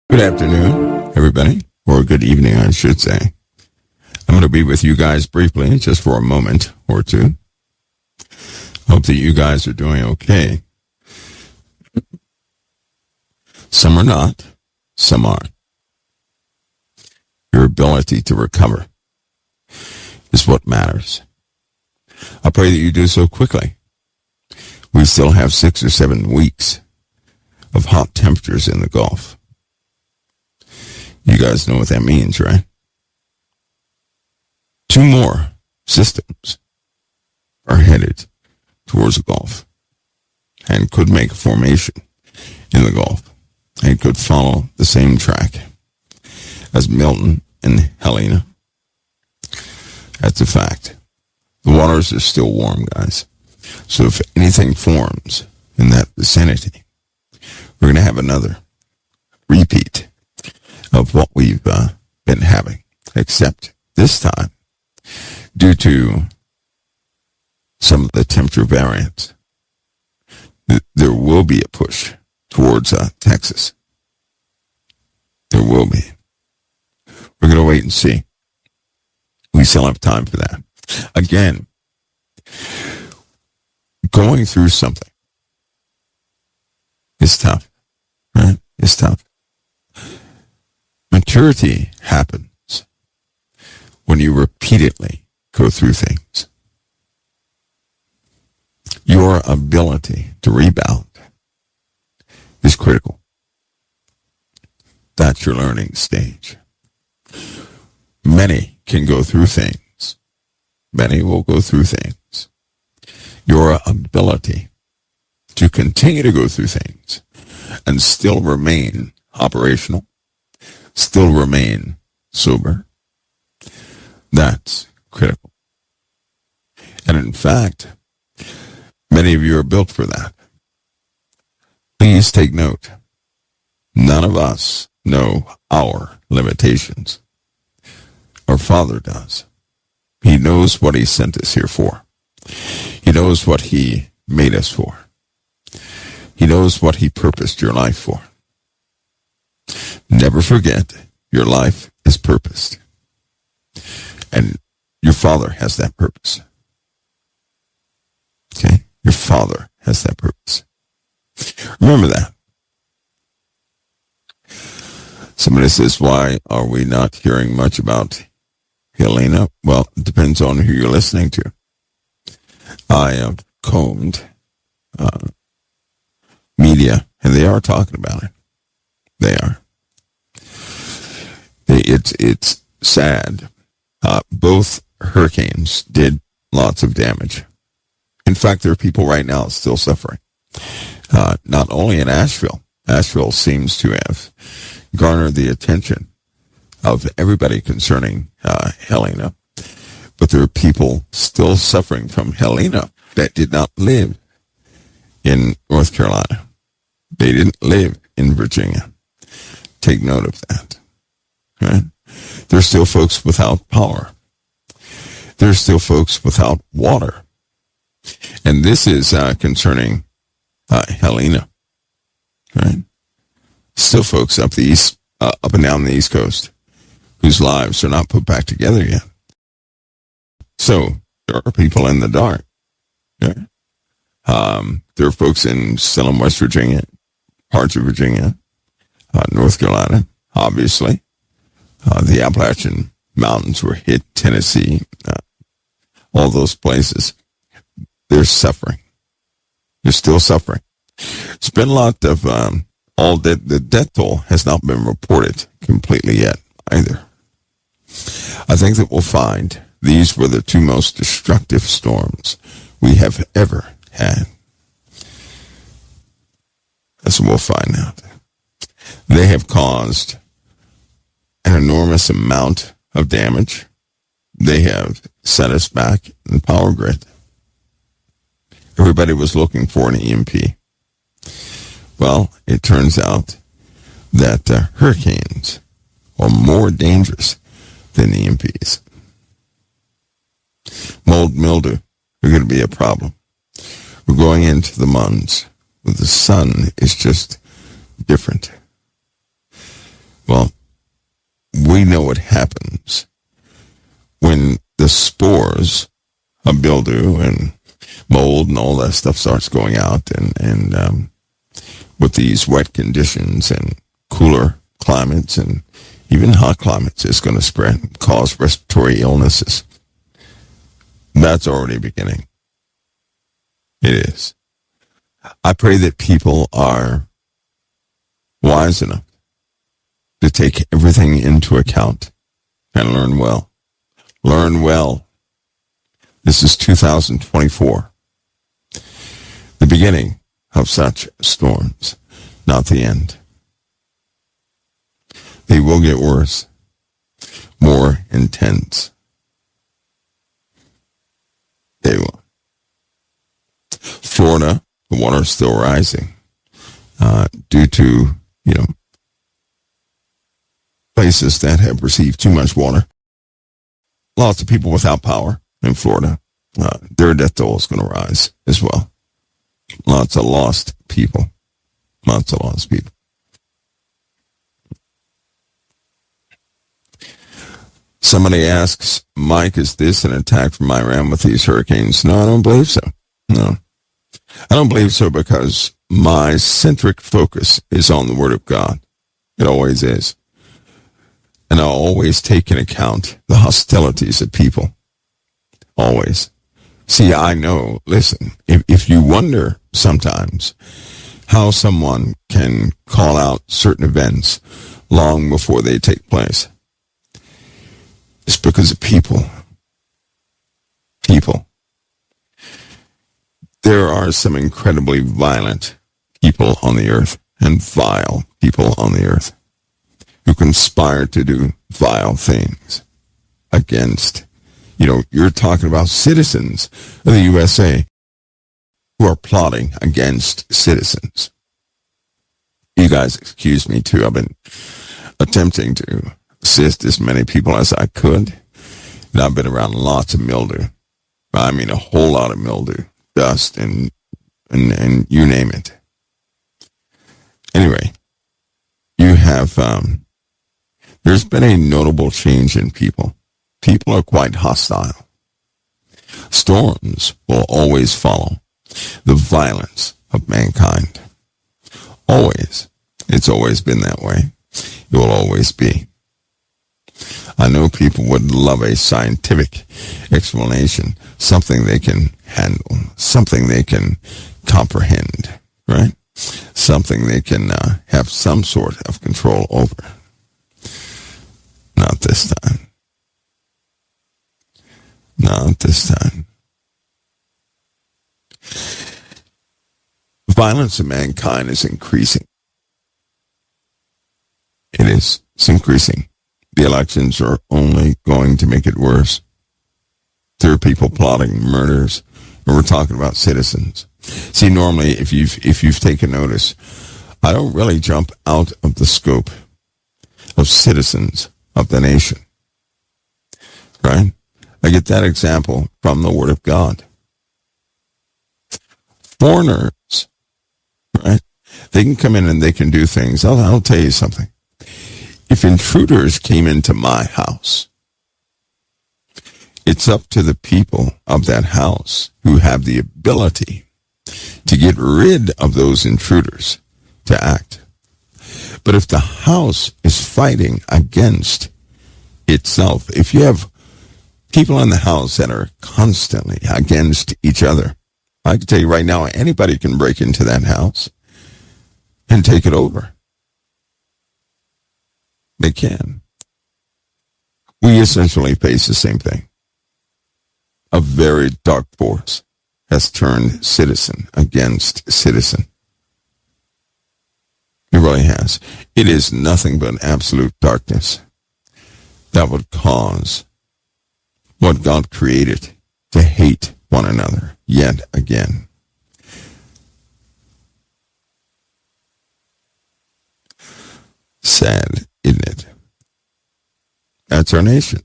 Good afternoon, everybody, or good evening, I should say. I'm going to be with you guys briefly, just for a moment or two. Hope that you guys are doing okay. Some are not, some are. Your ability to recover is what matters. I pray that you do so quickly. We still have 6 or 7 weeks of hot temperatures in the Gulf. You guys know what that means, right? 2 more systems are headed towards the Gulf and could make a formation in the Gulf and could follow the same track as Milton and Helena. That's a fact. The waters are still warm, guys. So if anything forms in that vicinity, we're going to have another repeat of what we've been having, except this time, due to some of the temperature variants, there will be a push towards Texas. There will be. We're going to wait and see. We still have time for that. Again, going through something is tough, right? It's tough. Maturity happens when you repeatedly go through things. Your ability to rebound is critical. That's your learning stage. Many can go through things. Many will go through things. Your ability to continue to go through things and still remain operational, still remain sober, that's critical. And in fact, many of you are built for that. Please take note. None of us know our limitations. Our Father does. He knows what He sent us here for. He knows what He made us for. He knows what He purposed your life for. Never forget, your life is purposed. And your Father has that purpose. Okay? Your Father has that purpose. Remember that. Somebody says, why are we not hearing much about Helena? Well, it depends on who you're listening to. I have combed media, and they are talking about it. They are. It's sad. Both hurricanes did lots of damage. In fact, there are people right now still suffering. Not only in Asheville. Asheville seems to have garnered the attention of everybody concerning Helena. But there are people still suffering from Helena that did not live in North Carolina. They didn't live in Virginia. Take note of that. Right? There's still folks without power. There's still folks without water. And this is concerning Helena. Right? Still folks up the east, up and down the East Coast, whose lives are not put back together yet. So there are people in the dark. Okay? There are folks still in West Virginia, parts of Virginia, North Carolina, obviously. The Appalachian Mountains were hit, Tennessee, all those places. They're suffering. They're still suffering. It's been a lot of, the death toll has not been reported completely yet either. I think that we'll find these were the 2 most destructive storms we have ever had. That's what we'll find out. They have caused an enormous amount of damage. They have set us back in the power grid. Everybody was looking for an EMP. Well, it turns out that hurricanes are more dangerous than EMPs. Mold, mildew are going to be a problem. We're going into the months where the sun is just different. we know what happens when the spores of mildew and mold and all that stuff starts going out, and with these wet conditions and cooler climates and even hot climates, it's going to spread and cause respiratory illnesses. That's already beginning. It is. I pray that people are wise enough to take everything into account and learn well. Learn well. This is 2024. The beginning of such storms, not the end. They will get worse, more intense. They will. Florida, the water is still rising due to, places that have received too much water. Lots of people without power in Florida. Their death toll is going to rise as well. Lots of lost people. Lots of lost people. Somebody asks, Mike, is this an attack from Iran with these hurricanes? No, I don't believe so. No. I don't believe so because my centric focus is on the Word of God. It always is. And I'll always take into account the hostilities of people. Always. See, I know, listen, if you wonder sometimes how someone can call out certain events long before they take place, it's because of people. People. There are some incredibly violent people on the earth and vile people on the earth who conspire to do vile things against, you're talking about citizens of the USA who are plotting against citizens. You guys excuse me too. I've been attempting to assist as many people as I could. And I've been around lots of mildew. I mean, a whole lot of mildew, dust, and you name it. Anyway, you have, there's been a notable change in people. People are quite hostile. Storms will always follow the violence of mankind. Always. It's always been that way. It will always be. I know people would love a scientific explanation, something they can handle, something they can comprehend, right? Something they can have some sort of control over. Not this time. Not this time. Violence of mankind is increasing. It is. It's increasing. The elections are only going to make it worse. There are people plotting murders, and we're talking about citizens. See, normally, if you've taken notice, I don't really jump out of the scope of citizens of the nation. Right? I get that example from the Word of God. Foreigners, right? They can come in and they can do things. I'll tell you something. If intruders came into my house, it's up to the people of that house who have the ability to get rid of those intruders to act. But if the house is fighting against itself, if you have people in the house that are constantly against each other, I can tell you right now, anybody can break into that house and take it over. They can. We essentially face the same thing. A very dark force has turned citizen against citizen. It really has. It is nothing but absolute darkness that would cause what God created to hate one another yet again. Sad, isn't it? That's our nation.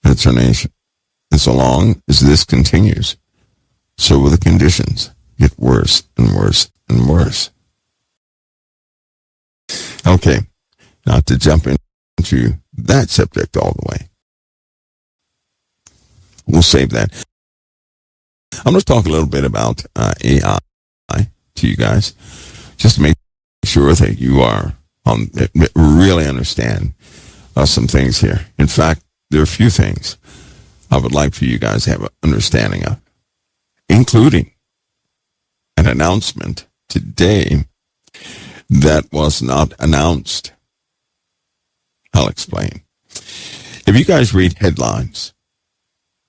That's our nation. And so long as this continues, so will the conditions get worse and worse and worse. Okay, not to jump in into that subject all the way. We'll save that. I'm going to talk a little bit about AI to you guys, just to make sure that you are really understand some things here. In fact, there are a few things I would like for you guys to have an understanding of, including an announcement today that was not announced. I'll explain. If you guys read headlines,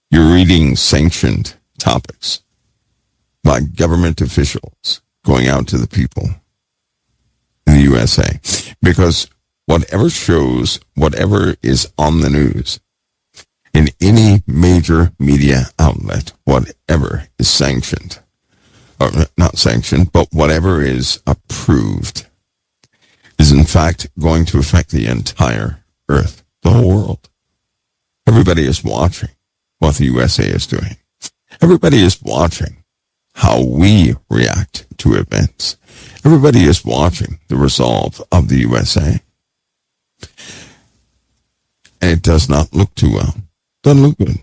you're reading sanctioned topics by government officials going out to the people in the USA. Because whatever shows, whatever is on the news, in any major media outlet, whatever is sanctioned, or not sanctioned, but whatever is approved, is in fact going to affect the entire earth, the whole world. Everybody is watching what the USA is doing. Everybody is watching how we react to events. Everybody is watching the resolve of the USA. And it does not look too well. Doesn't look good.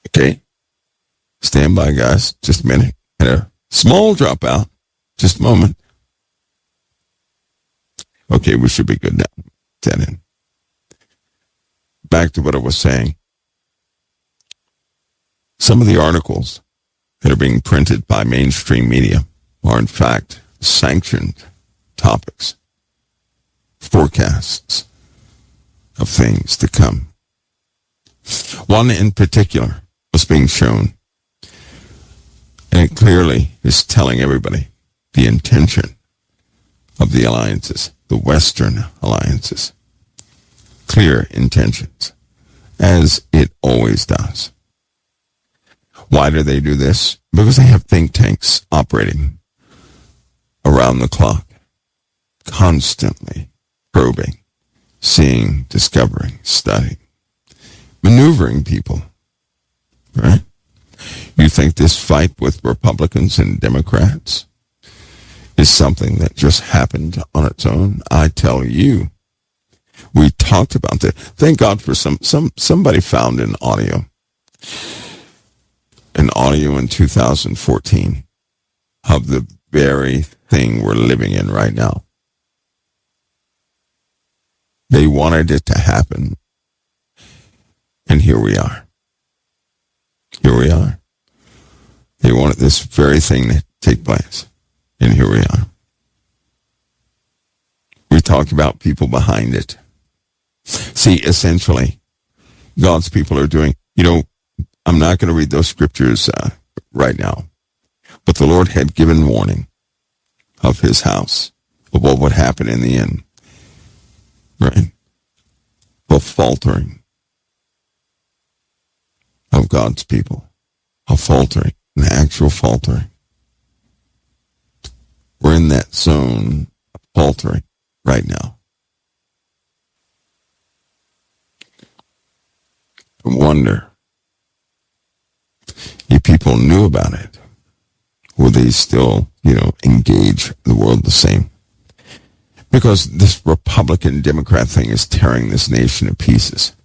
Okay. Stand by, guys. Just a minute. And a small dropout. Just a moment. Okay, we should be good now. That in. Back to what I was saying. Some of the articles that are being printed by mainstream media are in fact sanctioned topics, forecasts of things to come. One in particular was being shown, and it clearly is telling everybody the intention of the alliances, the Western alliances. Clear intentions, as it always does. Why do they do this? Because they have think tanks operating around the clock, constantly probing, seeing, discovering, studying, maneuvering people, right? You think this fight with Republicans and Democrats is something that just happened on its own? I tell you, we talked about that. Thank God for somebody found an audio in 2014 of the very thing we're living in right now. They wanted it to happen, and here we are. Here we are. They wanted this very thing to take place, and here we are. We talked about people behind it. See, essentially, God's people are doing, I'm not going to read those scriptures right now, but the Lord had given warning of his house, of what would happen in the end, right? The faltering of God's people, a faltering, an actual faltering. We're in that zone of faltering right now. I wonder if people knew about it, would they still, engage the world the same? Because this Republican Democrat thing is tearing this nation to pieces.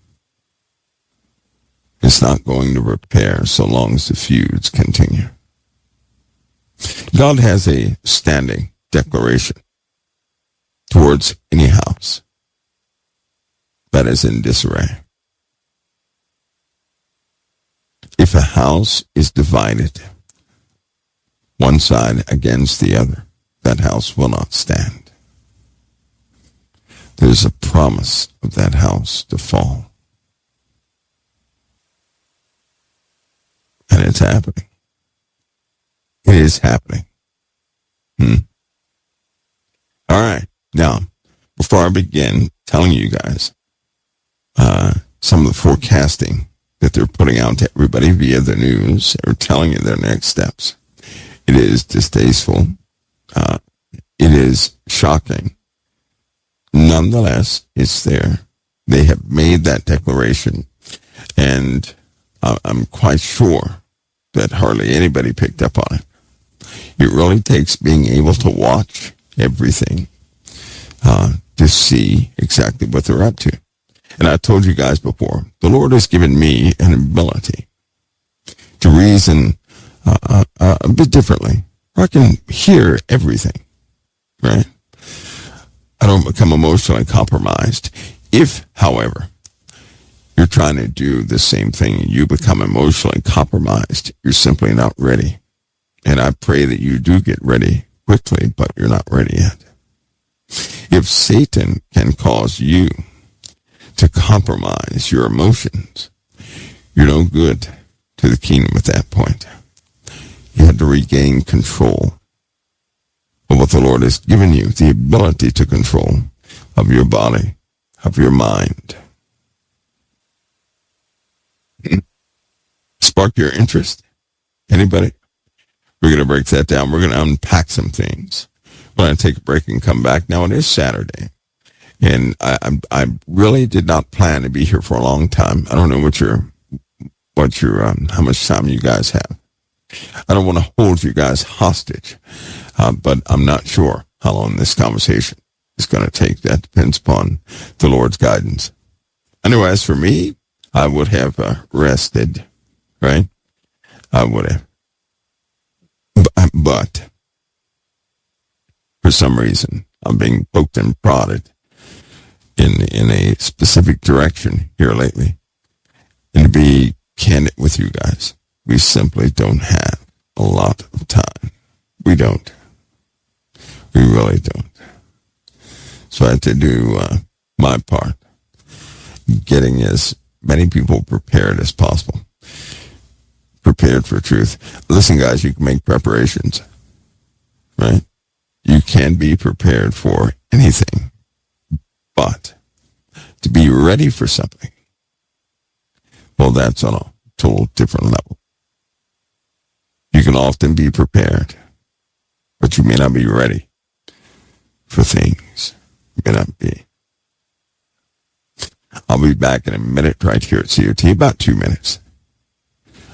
It's not going to repair so long as the feuds continue. God has a standing declaration towards any house that is in disarray. If a house is divided, one side against the other, that house will not stand. There's a promise of that house to fall. And it's happening. It is happening. All right. Now, before I begin telling you guys some of the forecasting that they're putting out to everybody via the news, or telling you their next steps, it is distasteful. It is shocking. Nonetheless, it's there. They have made that declaration, and I'm quite sure that hardly anybody picked up on it. It really takes being able to watch everything to see exactly what they're up to. And I told you guys before, the Lord has given me an ability to reason a bit differently. I can hear everything, right? I don't become emotionally compromised. If, however, you're trying to do the same thing and you become emotionally compromised, you're simply not ready. And I pray that you do get ready quickly, but you're not ready yet. If Satan can cause you to compromise your emotions, you're no good to the kingdom at that point. You have to regain control of what the Lord has given you, the ability to control of your body, of your mind. Spark your interest? Really? We're going to break that down. We're going to unpack some things. We're going to take a break and come back. Now, it is Saturday, and I really did not plan to be here for a long time. I don't know how much time you guys have. I don't want to hold you guys hostage, but I'm not sure how long this conversation is going to take. That depends upon the Lord's guidance. Anyway, as for me, I would have rested, right? I would have. But for some reason, I'm being poked and prodded in a specific direction here lately. And to be candid with you guys, we simply don't have a lot of time. We don't. We really don't. So I had to do my part, getting as many people prepared as possible. Prepared for truth. Listen, guys, you can make preparations, right? You can be prepared for anything, but to be ready for something, well, that's on a total different level. You can often be prepared, but you may not be ready for things. You may not be. I'll be back in a minute right here at COT, about 2 minutes.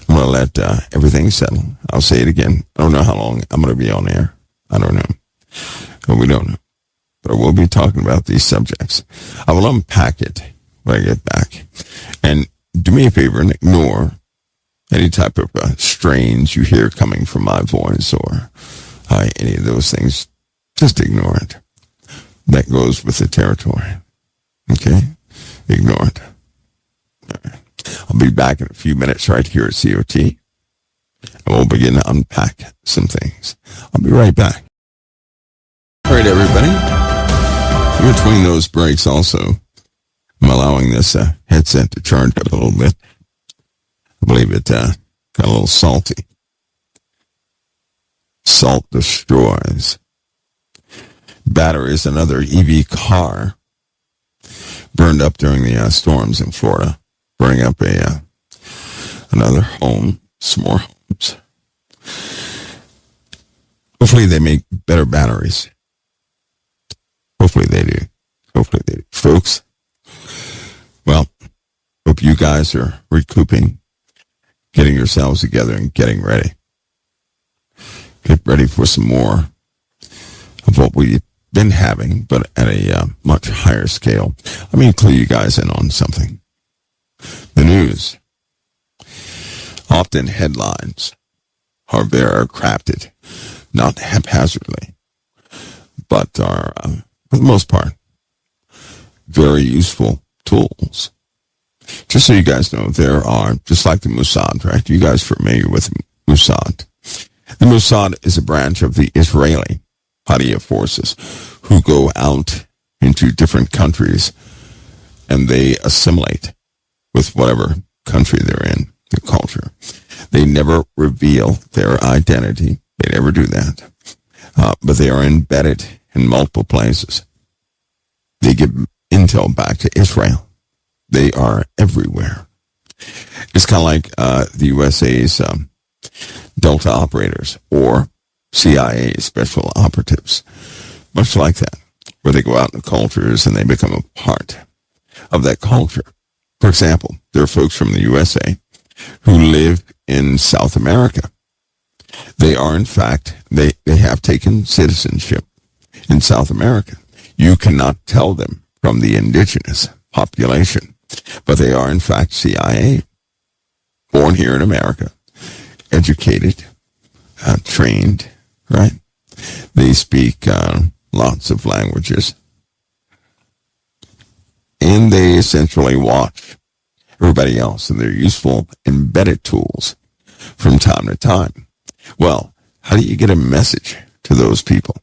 I'm going to let everything settle. I'll say it again. I don't know how long I'm going to be on air. I don't know. But we don't know. But we'll be talking about these subjects. I will unpack it when I get back. And do me a favor and ignore any type of strains you hear coming from my voice or any of those things. Just ignore it. That goes with the territory. Okay? Ignore it. All right. I'll be back in a few minutes right here at COT, and we'll begin to unpack some things. I'll be right back. All right, everybody. In between those breaks also, I'm allowing this headset to charge up a little bit. I believe it got a little salty. Salt destroys. Batteries, another EV car burned up during the storms in Florida. Burning up another home, some more homes. Hopefully they make better batteries. Hopefully they do. Folks, well, hope you guys are recouping, getting yourselves together and getting ready. Get ready for some more of what we've been having, but at a much higher scale. Let me clue you guys in on something. The news. Often headlines are crafted, not haphazardly, but are, for the most part, very useful tools. Just so you guys know, there are, just like the Mossad, right? You guys are familiar with Mossad. The Mossad is a branch of the Israeli Hadia forces who go out into different countries and they assimilate with whatever country they're in, their culture. They never reveal their identity. They never do that. But they are embedded in multiple places. They give intel back to Israel. They are everywhere. It's kind of like the USA's Delta operators or CIA special operatives. Much like that, where they go out in the cultures and they become a part of that culture. For example, there are folks from the USA who live in South America. They are, in fact, they have taken citizenship in South America. You cannot tell them from the indigenous population, but they are in fact CIA, born here in America, educated, trained, right? They speak lots of languages, and they essentially watch everybody else and their useful embedded tools from time to time. Well, how do you get a message to those people?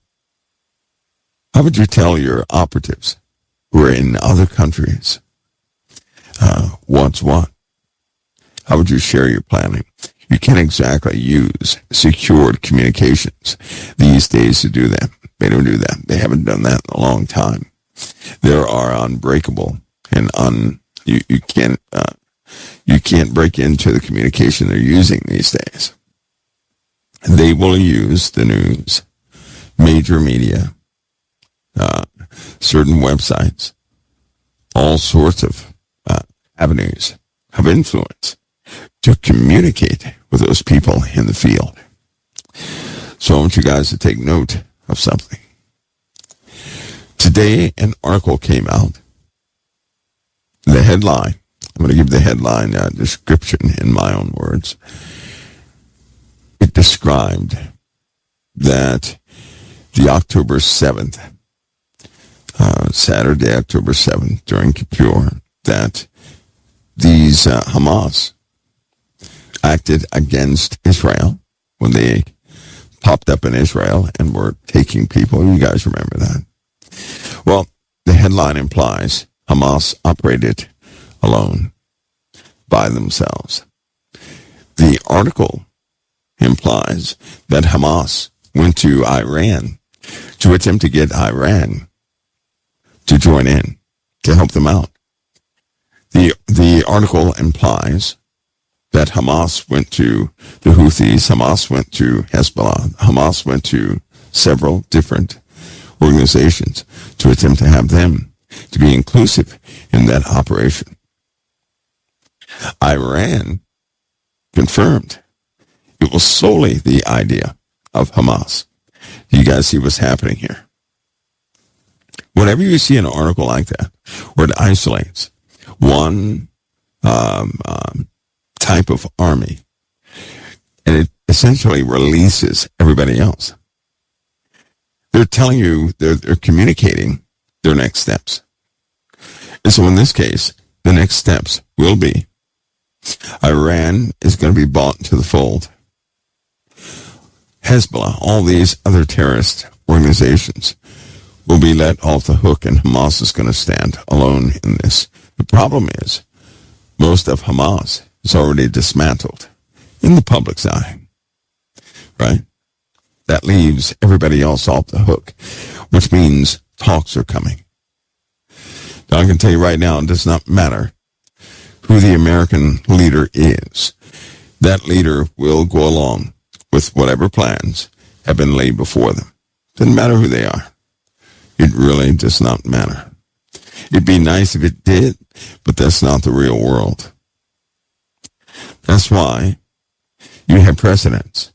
How would you tell your operatives who are in other countries what's what? How would you share your planning? You can't exactly use secured communications these days to do that. They don't do that. They haven't done that in a long time. There are unbreakable and you can't break into the communication they're using these days. They will use the news, major media, certain websites, all sorts of avenues of influence to communicate with those people in the field. So I want you guys to take note of something. Today, an article came out. The headline, I'm going to give the headline description in my own words. It described that the October 7th, Saturday, October 7th, during Kippur, that these Hamas acted against Israel when they popped up in Israel and were taking people. You guys remember that. Well, the headline implies Hamas operated alone, by themselves. The article implies that Hamas went to Iran to attempt to get Iran to join in, to help them out. The article implies that Hamas went to the Houthis, Hamas went to Hezbollah, Hamas went to several different organizations to attempt to have them to be inclusive in that operation. Iran confirmed it was solely the idea of Hamas. You guys see what's happening here? Whenever you see an article like that, where it isolates one type of army, and it essentially releases everybody else, they're telling you, they're communicating their next steps. And so in this case, the next steps will be Iran is going to be brought into the fold. Hezbollah, all these other terrorist organizations will be let off the hook, and Hamas is going to stand alone in this. The problem is, most of Hamas is already dismantled in the public's eye, right? That leaves everybody else off the hook, which means talks are coming. Now, I can tell you right now, it does not matter who the American leader is. That leader will go along with whatever plans have been laid before them. Doesn't matter who they are. It really does not matter. It'd be nice if it did, but that's not the real world. That's why you have presidents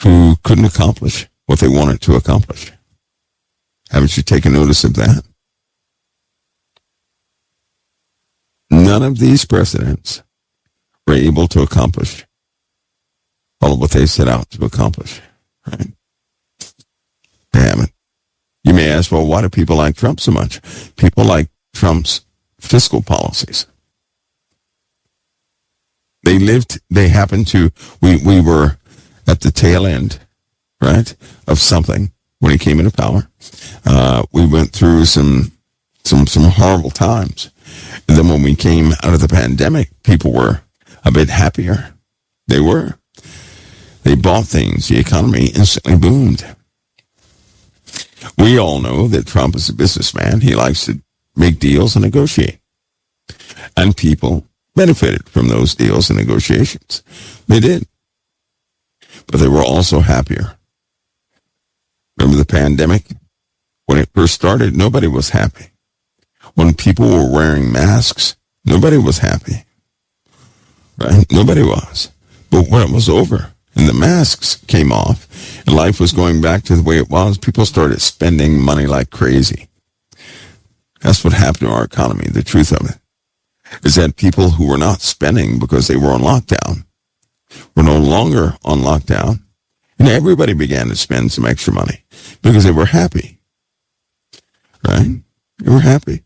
who couldn't accomplish what they wanted to accomplish. Haven't you taken notice of that? None of these presidents were able to accomplish all of what they set out to accomplish, right? They haven't. You may ask, well, why do people like Trump so much? People like Trump's fiscal policies. They happened to, we were at the tail end, right, of something when he came into power. We went through some horrible times. And then when we came out of the pandemic, people were a bit happier. They were. They bought things. The economy instantly boomed. We all know that Trump is a businessman. He likes to make deals and negotiate. And people benefited from those deals and negotiations. They did. But they were also happier. Remember the pandemic? When it first started, nobody was happy. When people were wearing masks, nobody was happy. Right? Nobody was. But when it was over, and the masks came off and life was going back to the way it was, people started spending money like crazy. That's what happened to our economy. The truth of it is that people who were not spending because they were on lockdown were no longer on lockdown, and everybody began to spend some extra money because they were happy. Right? They were happy.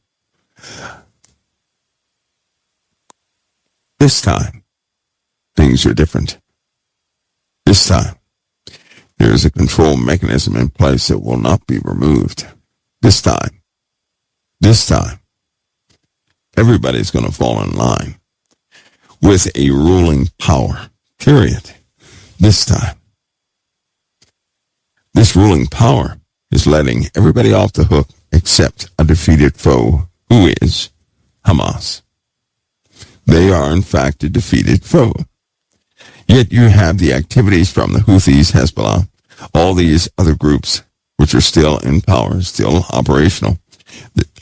This time, things are different. This time, there is a control mechanism in place that will not be removed. This time, everybody's going to fall in line with a ruling power, period. This time. This ruling power is letting everybody off the hook except a defeated foe, who is Hamas. They are, in fact, a defeated foe. Yet you have the activities from the Houthis, Hezbollah, all these other groups which are still in power, still operational.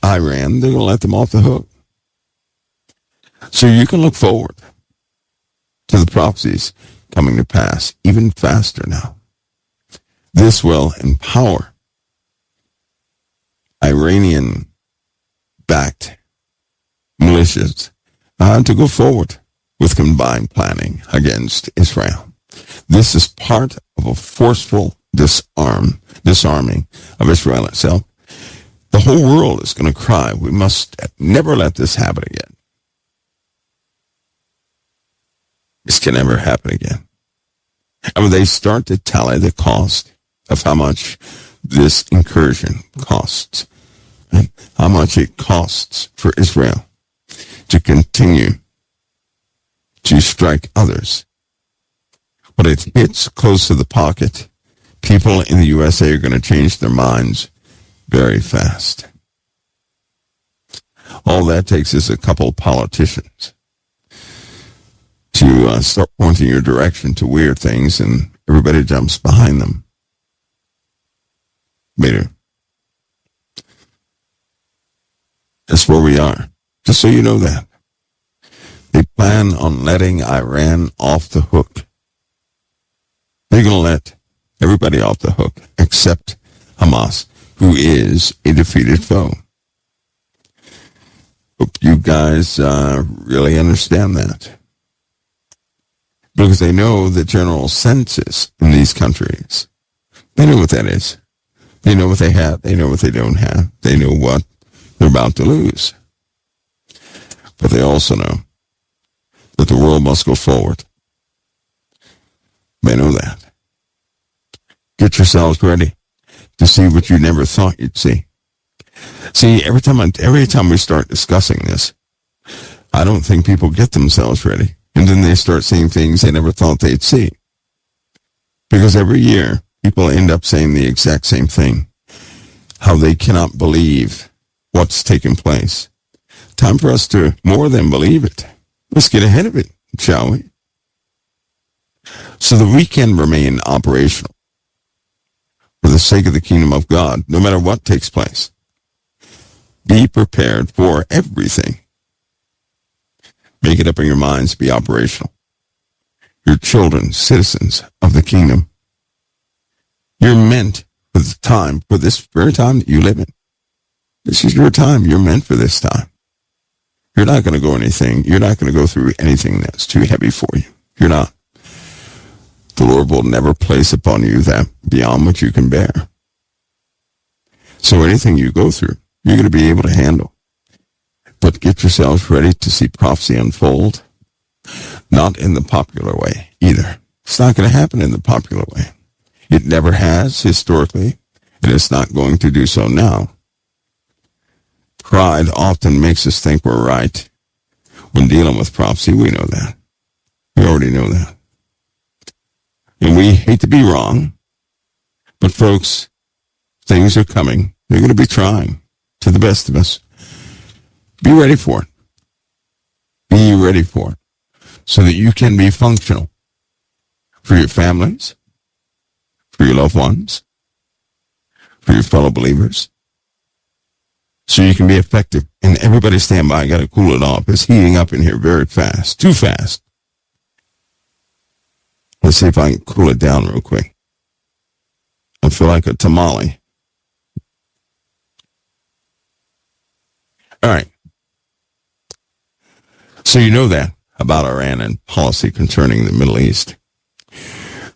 Iran, they're going to let them off the hook. So you can look forward to the prophecies coming to pass even faster now. This will empower Iranian-backed militias to go forward with combined planning against Israel. This is part of a forceful disarming of Israel itself. The whole world is going to cry, we must never let this happen again. This can never happen again. And when they start to tally the cost of how much this incursion costs, and how much it costs for Israel to continue to strike others, when it hits close to the pocket, people in the USA are going to change their minds very fast. All that takes is a couple of politicians to start pointing your direction to weird things, and everybody jumps behind them. Later. That's where we are. Just so you know that. They plan on letting Iran off the hook. They're going to let everybody off the hook except Hamas, who is a defeated foe. Hope you guys really understand that. Because they know the general census in these countries. They know what that is. They know what they have. They know what they don't have. They know what they're about to lose. But they also know that the world must go forward. They know that. Get yourselves ready to see what you never thought you'd see. See, every time we start discussing this, I don't think people get themselves ready. And then they start seeing things they never thought they'd see. Because every year, people end up saying the exact same thing. How they cannot believe what's taking place. Time for us to more than believe it. Let's get ahead of it, shall we? So that we can remain operational for the sake of the kingdom of God, no matter what takes place. Be prepared for everything. Make it up in your minds to be operational. You're children, citizens of the kingdom. You're meant for the time, for this very time that you live in. This is your time. You're meant for this time. You're not going to go through anything that's too heavy for you. You're not. The Lord will never place upon you that beyond what you can bear. So anything you go through, you're going to be able to handle. But get yourselves ready to see prophecy unfold. Not in the popular way either. It's not going to happen in the popular way. It never has historically, and it's not going to do so now. Pride often makes us think we're right. When dealing with prophecy, we know that. We already know that. And we hate to be wrong, but folks, things are coming. They're going to be trying to the best of us. Be ready for it. Be ready for it so that you can be functional for your families, for your loved ones, for your fellow believers, so you can be effective. And everybody stand by. I got to cool it off. It's heating up in here very fast, too fast. Let's see if I can cool it down real quick. I feel like a tamale. All right. So you know that about Iran and policy concerning the Middle East.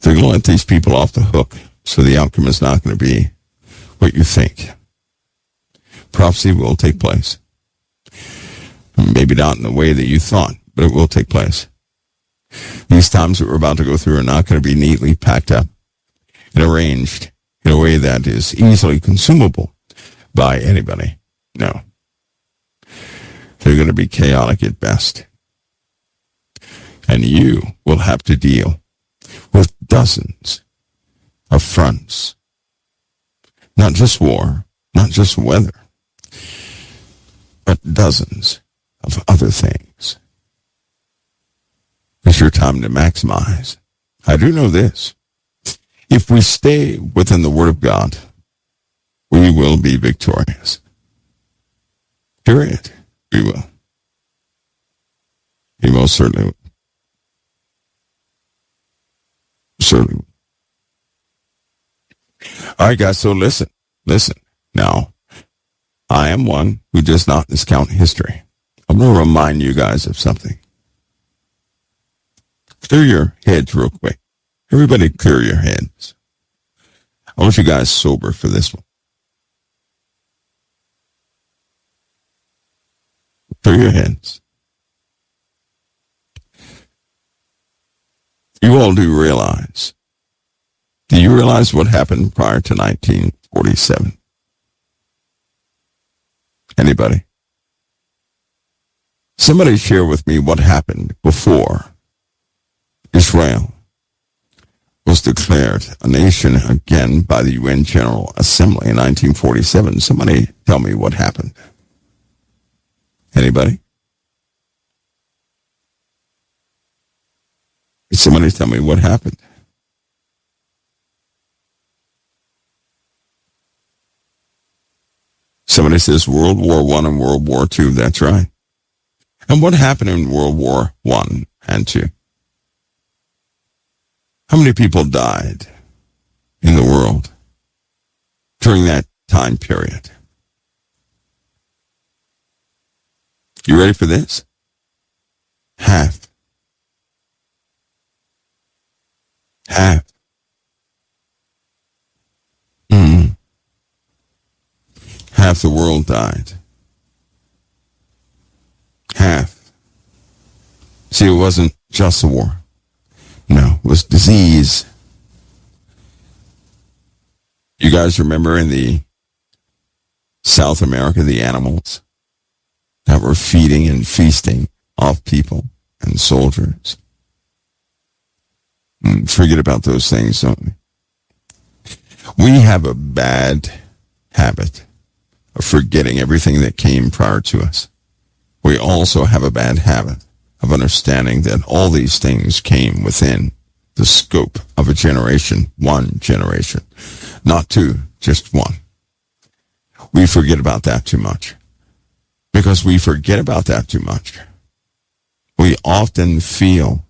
They're going to let these people off the hook, so the outcome is not going to be what you think. Prophecy will take place. Maybe not in the way that you thought, but it will take place. These times that we're about to go through are not going to be neatly packed up and arranged in a way that is easily consumable by anybody. No. They're going to be chaotic at best. And you will have to deal with dozens of fronts. Not just war, not just weather, but dozens of other things. It's your time to maximize. I do know this. If we stay within the Word of God, we will be victorious. Period. We will. He most certainly will. Certainly will. All right, guys, so listen. Now, I am one who does not discount history. I'm going to remind you guys of something. Clear your heads real quick. Everybody clear your heads. I want you guys sober for this one. Clear your heads. You all do realize. Do you realize what happened prior to 1947? Anybody? Somebody share with me what happened before Israel was declared a nation again by the UN General Assembly in 1947. Somebody tell me what happened. Anybody? Somebody tell me what happened. Somebody says World War I and World War II. That's right. And what happened in World War I and II? How many people died in the world during that time period? You ready for this? Half. Half the world died. Half. See, it wasn't just a war. No, it was disease. You guys remember in the South America, the animals that were feeding and feasting off people and soldiers? Forget about those things, don't we? We have a bad habit of forgetting everything that came prior to us. We also have a bad habit of understanding that all these things came within the scope of a generation, one generation, not two, just one. We forget about that too much. Because we forget about that too much, we often feel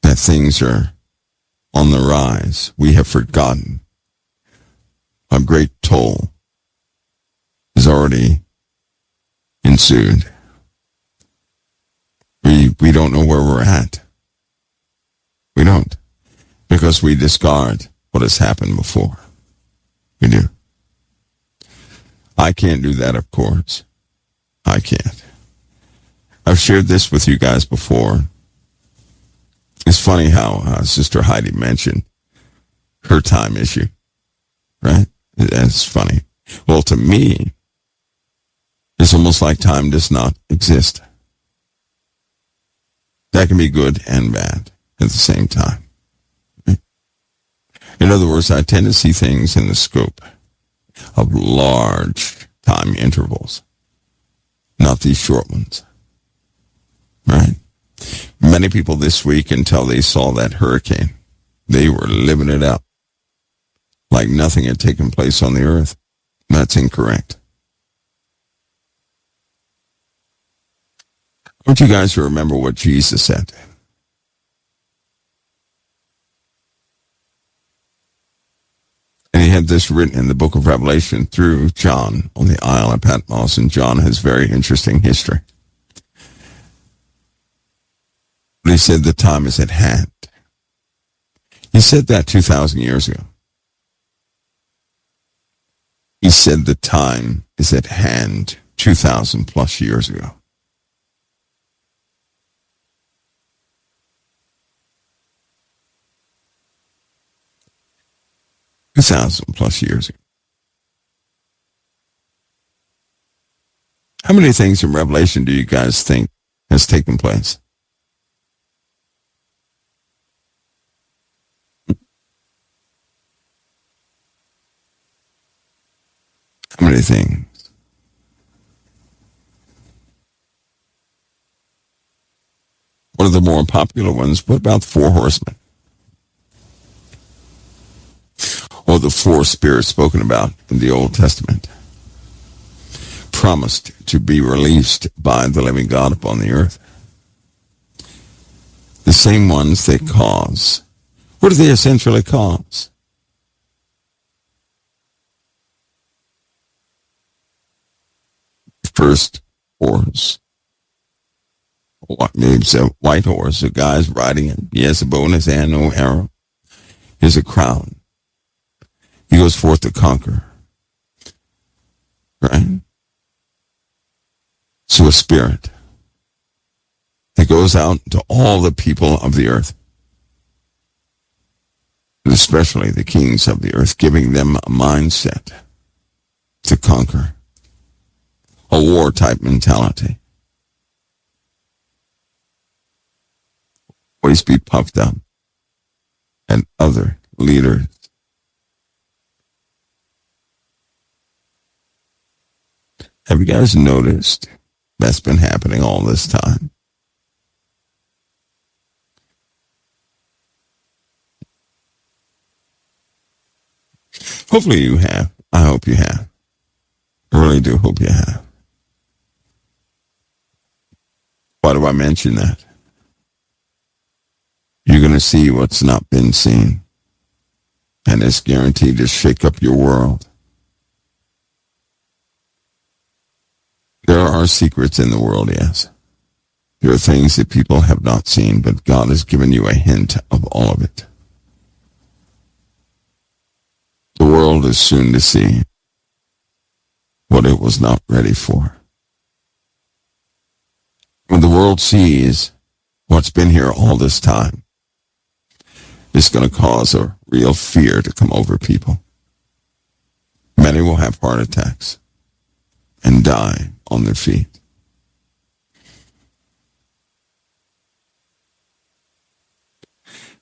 that things are on the rise. We have forgotten a great toll has already ensued. We don't know where we're at. We don't. Because we discard what has happened before. We do. I can't do that, of course. I can't. I've shared this with you guys before. It's funny how Sister Heidi mentioned her time issue, right? That's funny. Well, to me, it's almost like time does not exist. That can be good and bad at the same time. In other words, I tend to see things in the scope of large time intervals, not these short ones, right? Many people this week, until they saw that hurricane, they were living it up like nothing had taken place on the earth. That's incorrect. I want you guys to remember what Jesus said. We had this written in the book of Revelation through John on the Isle of Patmos, and John has very interesting history. But he said the time is at hand. He said that 2,000 years ago. He said the time is at hand 2,000 plus years ago. +2,000 years ago. How many things in Revelation do you guys think has taken place? How many things? One of the more popular ones, what about the 4 horsemen? Or the 4 spirits spoken about in the Old Testament, promised to be released by the living God upon the earth. The same ones that cause. What do they essentially cause? First horse. It's a white horse. A guy's riding it. He has a bow in his hand, no arrow. Here's a crown. He goes forth to conquer. Right? So a spirit that goes out to all the people of the earth, and especially the kings of the earth, giving them a mindset to conquer. A war-type mentality. Always be puffed up. And other leaders. Have you guys noticed that's been happening all this time? Hopefully you have. I hope you have. I really do hope you have. Why do I mention that? You're going to see what's not been seen. And it's guaranteed to shake up your world. There are secrets in the world, yes. There are things that people have not seen, but God has given you a hint of all of it. The world is soon to see what it was not ready for. When the world sees what's been here all this time, it's going to cause a real fear to come over people. Many will have heart attacks and die on their feet.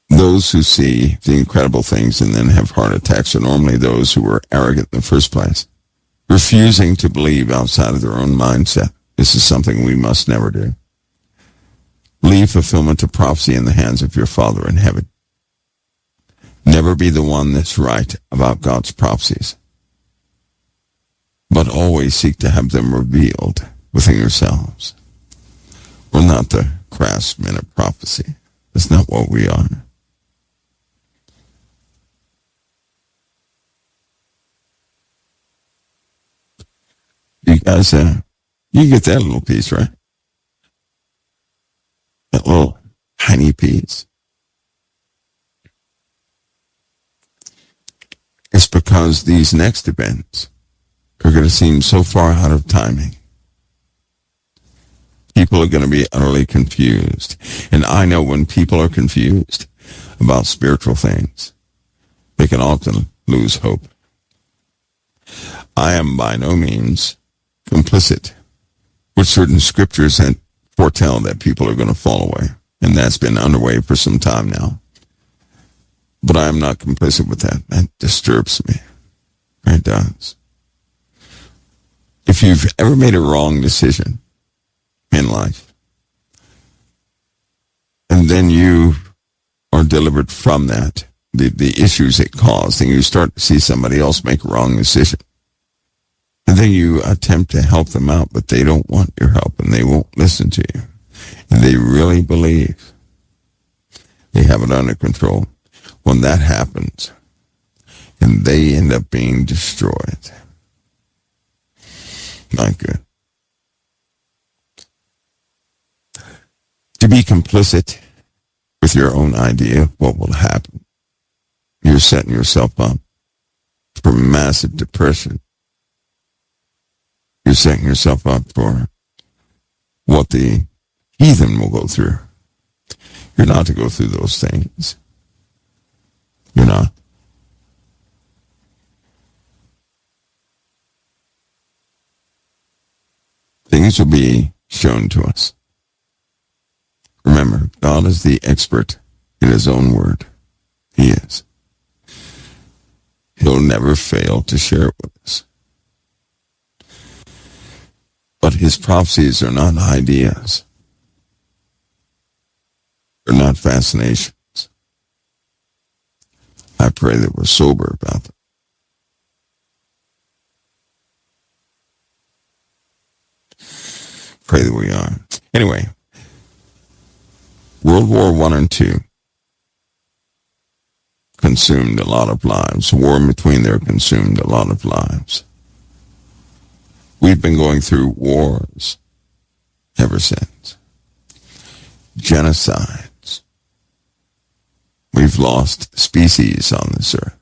Those who see the incredible things and then have heart attacks are normally those who were arrogant in the first place, refusing to believe outside of their own mindset. This is something we must never do. Leave fulfillment of prophecy in the hands of your Father in heaven. Never be the one that's right about God's prophecies, but always seek to have them revealed within yourselves. We're not the craftsmen of prophecy. That's not what we are. You guys, you get that little piece, right? That little tiny piece. It's because these next events are going to seem so far out of timing. People are going to be utterly confused. And I know when people are confused about spiritual things, they can often lose hope. I am by no means complicit with certain scriptures that foretell that people are going to fall away. And that's been underway for some time now. But I am not complicit with that. That disturbs me. It does. If you've ever made a wrong decision in life, and then you are delivered from that, the issues it caused, and you start to see somebody else make a wrong decision, and then you attempt to help them out, but they don't want your help, and they won't listen to you, and they really believe they have it under control. When that happens, and they end up being destroyed. Not good. To be complicit with your own idea of what will happen, you're setting yourself up for massive depression. You're setting yourself up for what the heathen will go through. You're not to go through those things. You're not. Things will be shown to us. Remember, God is the expert in his own word. He is. He'll never fail to share it with us. But his prophecies are not ideas. They're not fascinations. I pray that we're sober about them. Pray that we are. Anyway, World War I and II consumed a lot of lives. War in between there consumed a lot of lives. We've been going through wars ever since. Genocides. We've lost species on this earth.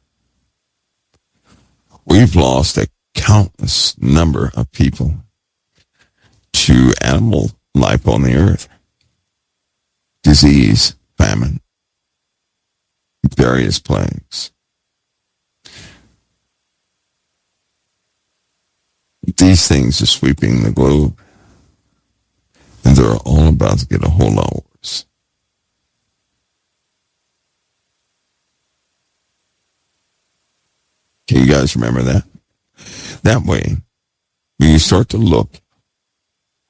We've lost a countless number of people to animal life on the earth. Disease, famine, various plagues. These things are sweeping the globe, and they're all about to get a whole lot worse. Can you guys remember that? That way, when you start to look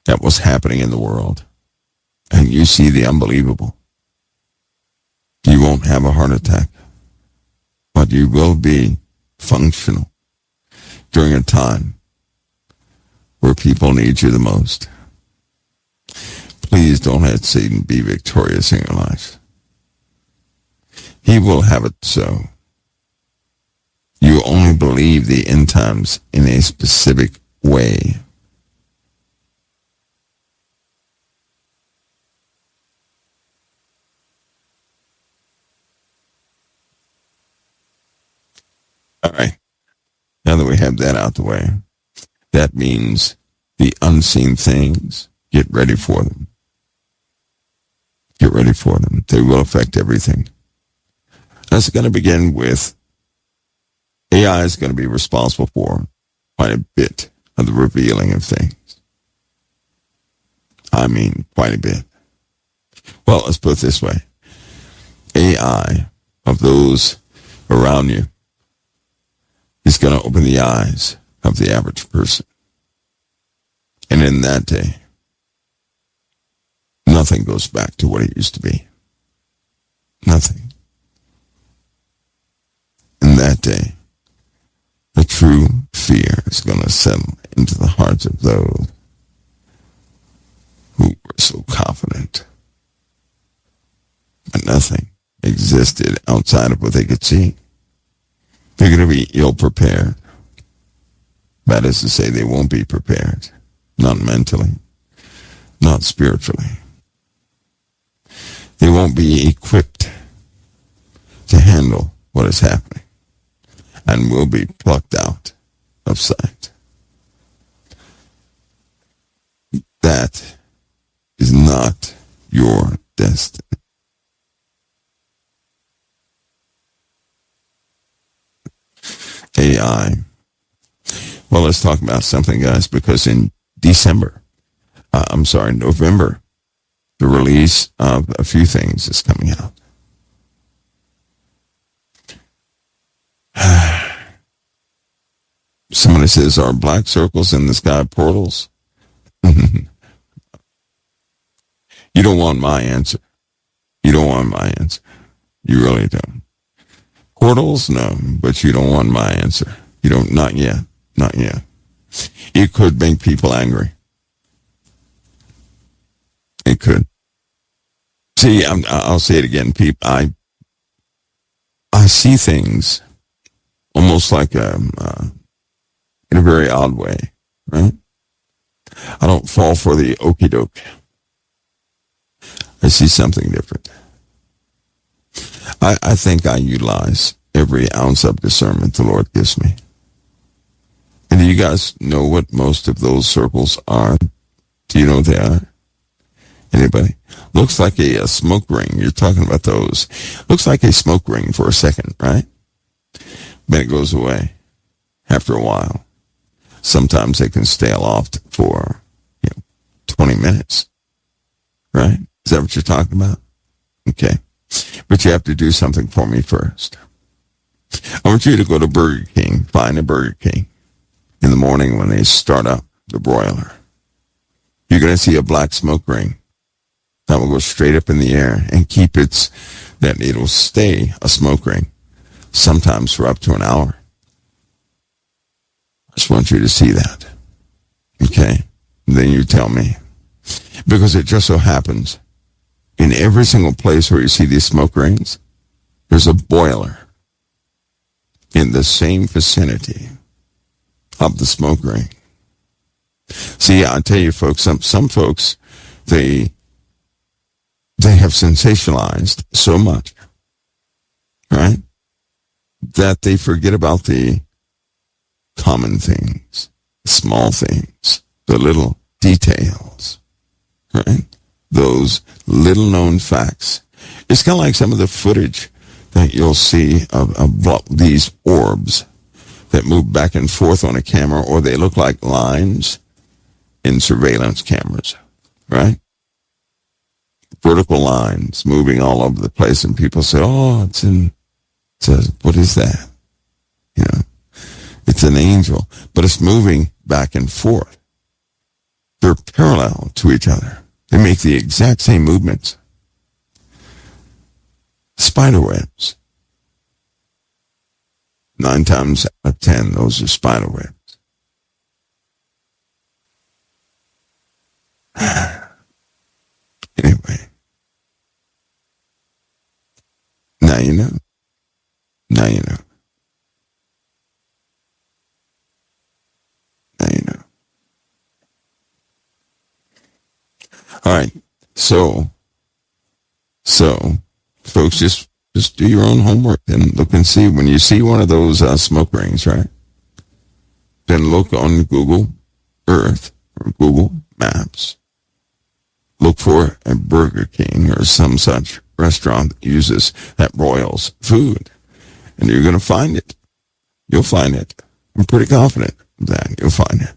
at what's happening in the world, and you see the unbelievable, you won't have a heart attack, but you will be functional during a time where people need you the most. Please don't let Satan be victorious in your life. He will have it so. You only believe the end times in a specific way. All right. Now that we have that out the way, that means the unseen things, get ready for them. Get ready for them. They will affect everything. That's going to begin with AI is going to be responsible for quite a bit of the revealing of things. I mean, quite a bit. Well, let's put it this way. AI of those around you is going to open the eyes of the average person. And in that day, nothing goes back to what it used to be. Nothing. In that day, the true fear is going to settle into the hearts of those who were so confident. But nothing existed outside of what they could see. They're going to be ill-prepared. That is to say, they won't be prepared. Not mentally. Not spiritually. They won't be equipped to handle what is happening. And will be plucked out of sight. That is not your destiny. AI. Well, let's talk about something, guys, because in November, the release of a few things is coming out. Somebody says, are black circles in the sky portals? You don't want my answer. You don't want my answer. You really don't. Portals? No, but you don't want my answer. You don't, not yet. Not yet. It could make people angry. It could. See, I'll say it again, people. I see things almost like in a very odd way, right? I don't fall for the okie doke. I see something different. I think I utilize every ounce of discernment the Lord gives me. And do you guys know what most of those circles are? Do you know what they are? Anybody? Looks like a smoke ring. You're talking about those. Looks like a smoke ring for a second, right? Then it goes away after a while. Sometimes they can stay aloft for 20 minutes, right? Is that what you're talking about? Okay. But you have to do something for me first. I want you to go to Burger King, find a Burger King in the morning when they start up the broiler. You're going to see a black smoke ring that will go straight up in the air and that it'll stay a smoke ring, sometimes for up to an hour. I just want you to see that. Okay? And then you tell me. Because it just so happens, in every single place where you see these smoke rings, there's a boiler in the same vicinity of the smoke ring. See, I tell you folks, some folks, they have sensationalized so much, right, that they forget about the common things, small things, the little details, right? Those little known facts. It's kind of like some of the footage that you'll see of these orbs that move back and forth on a camera, or they look like lines in surveillance cameras, right? Vertical lines moving all over the place, and people say, oh, what is that? It's an angel, but it's moving back and forth. They're parallel to each other. They make the exact same movements. Spider webs. 9 times out of 10, those are spider webs. Anyway. Now you know. Now you know. Now you know. All right. So folks, just do your own homework and look and see. When you see one of those smoke rings, right, then look on Google Earth or Google Maps. Look for a Burger King or some such restaurant that broils food. And you're going to find it. You'll find it. I'm pretty confident that you'll find it.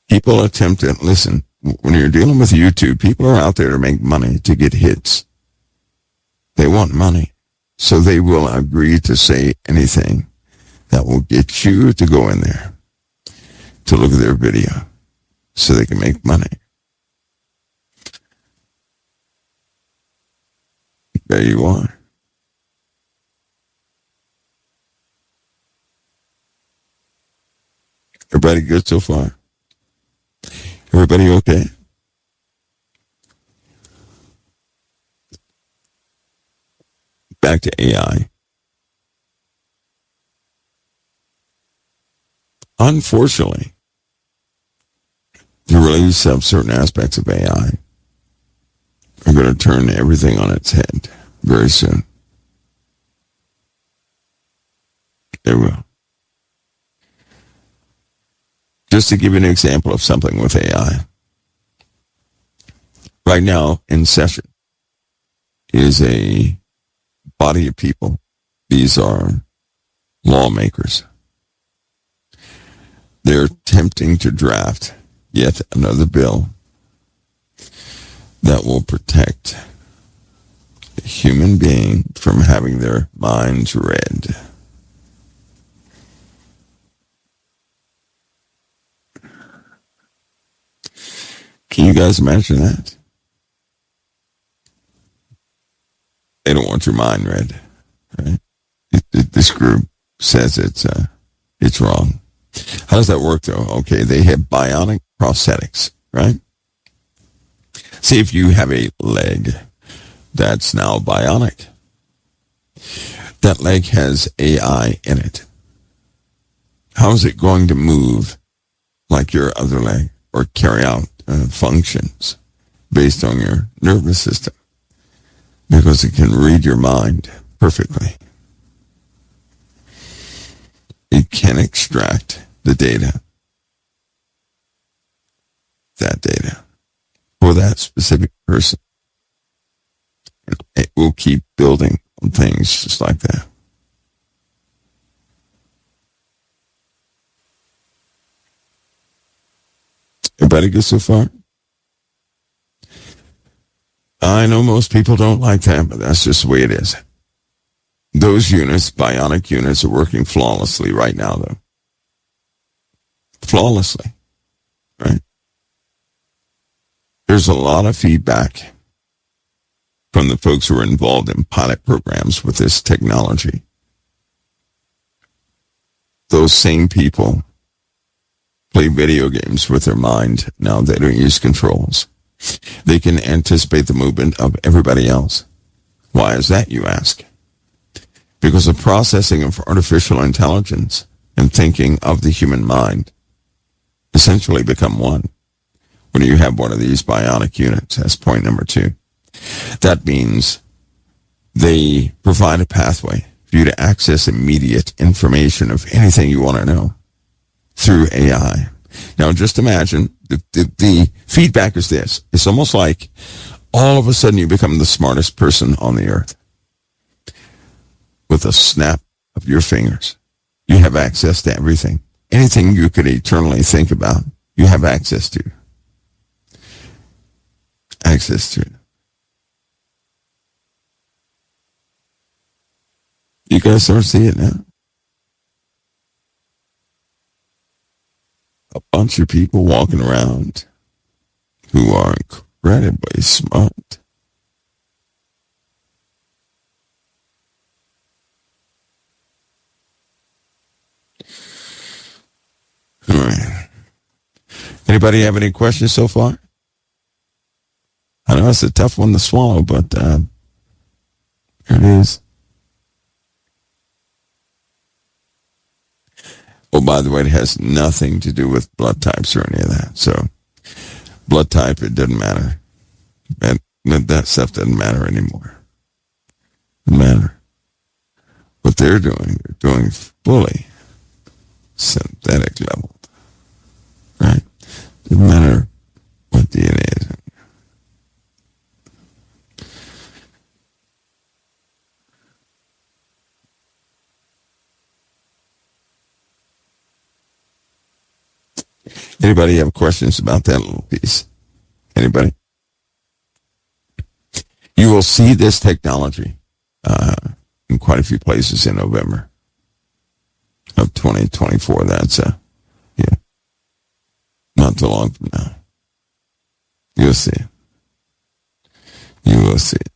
People attempt to, listen, when you're dealing with YouTube, people are out there to make money, to get hits. They want money. So they will agree to say anything that will get you to go in there to look at their video so they can make money. There you are. Everybody good so far? Everybody okay? Back to AI. Unfortunately, the release of certain aspects of AI are going to turn everything on its head very soon. They will. Just to give you an example of something with AI. Right now, in session is a body of people. These are lawmakers. They're attempting to draft yet another bill that will protect a human being from having their minds read. Can you guys imagine that? They don't want your mind read, right? This group says it's wrong. How does that work, though? Okay, they have bionic prosthetics, right? See, if you have a leg that's now bionic, That leg has AI in it. How is it going to move like your other leg or carry out functions based on your nervous system? Because it can read your mind perfectly. It can extract the data, that data, for that specific person. And it will keep building on things just like that. Everybody good so far? I know most people don't like that, but that's just the way it is. Those units, bionic units, are working flawlessly right now, though. Flawlessly, right? There's a lot of feedback from the folks who are involved in pilot programs with this technology. Those same people play video games with their mind. Now they don't use controls. They can anticipate the movement of everybody else. Why is that, you ask? Because the processing of artificial intelligence and thinking of the human mind essentially become one when you have one of these bionic units. That's point number 2. That means they provide a pathway for you to access immediate information of anything you want to know through AI. Now, just imagine the feedback is this. It's almost like all of a sudden you become the smartest person on the earth. With a snap of your fingers, you have access to everything. Anything you could eternally think about, you have access to. Access to. You guys start to see it now? A bunch of people walking around who are incredibly smart. All right. Anybody have any questions so far? I know it's a tough one to swallow, but here it is. Oh, by the way, it has nothing to do with blood types or any of that. So, blood type, it doesn't matter. That stuff doesn't matter anymore. It doesn't matter. What they're doing fully synthetic level. Right? Doesn't matter what DNA is. Anybody have questions about that little piece? Anybody? You will see this technology in quite a few places in November of 2024. That's not too long from now. You'll see it. You will see it.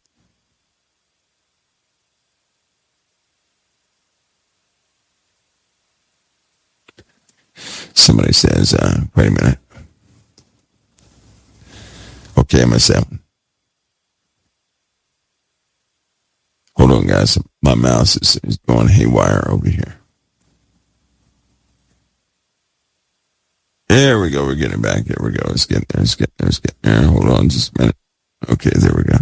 Somebody says, wait a minute. Okay, I'm at 7. Hold on, guys. My mouse is going haywire over here. There we go. We're getting back. There we go. It's getting there. Hold on just a minute. Okay, there we go.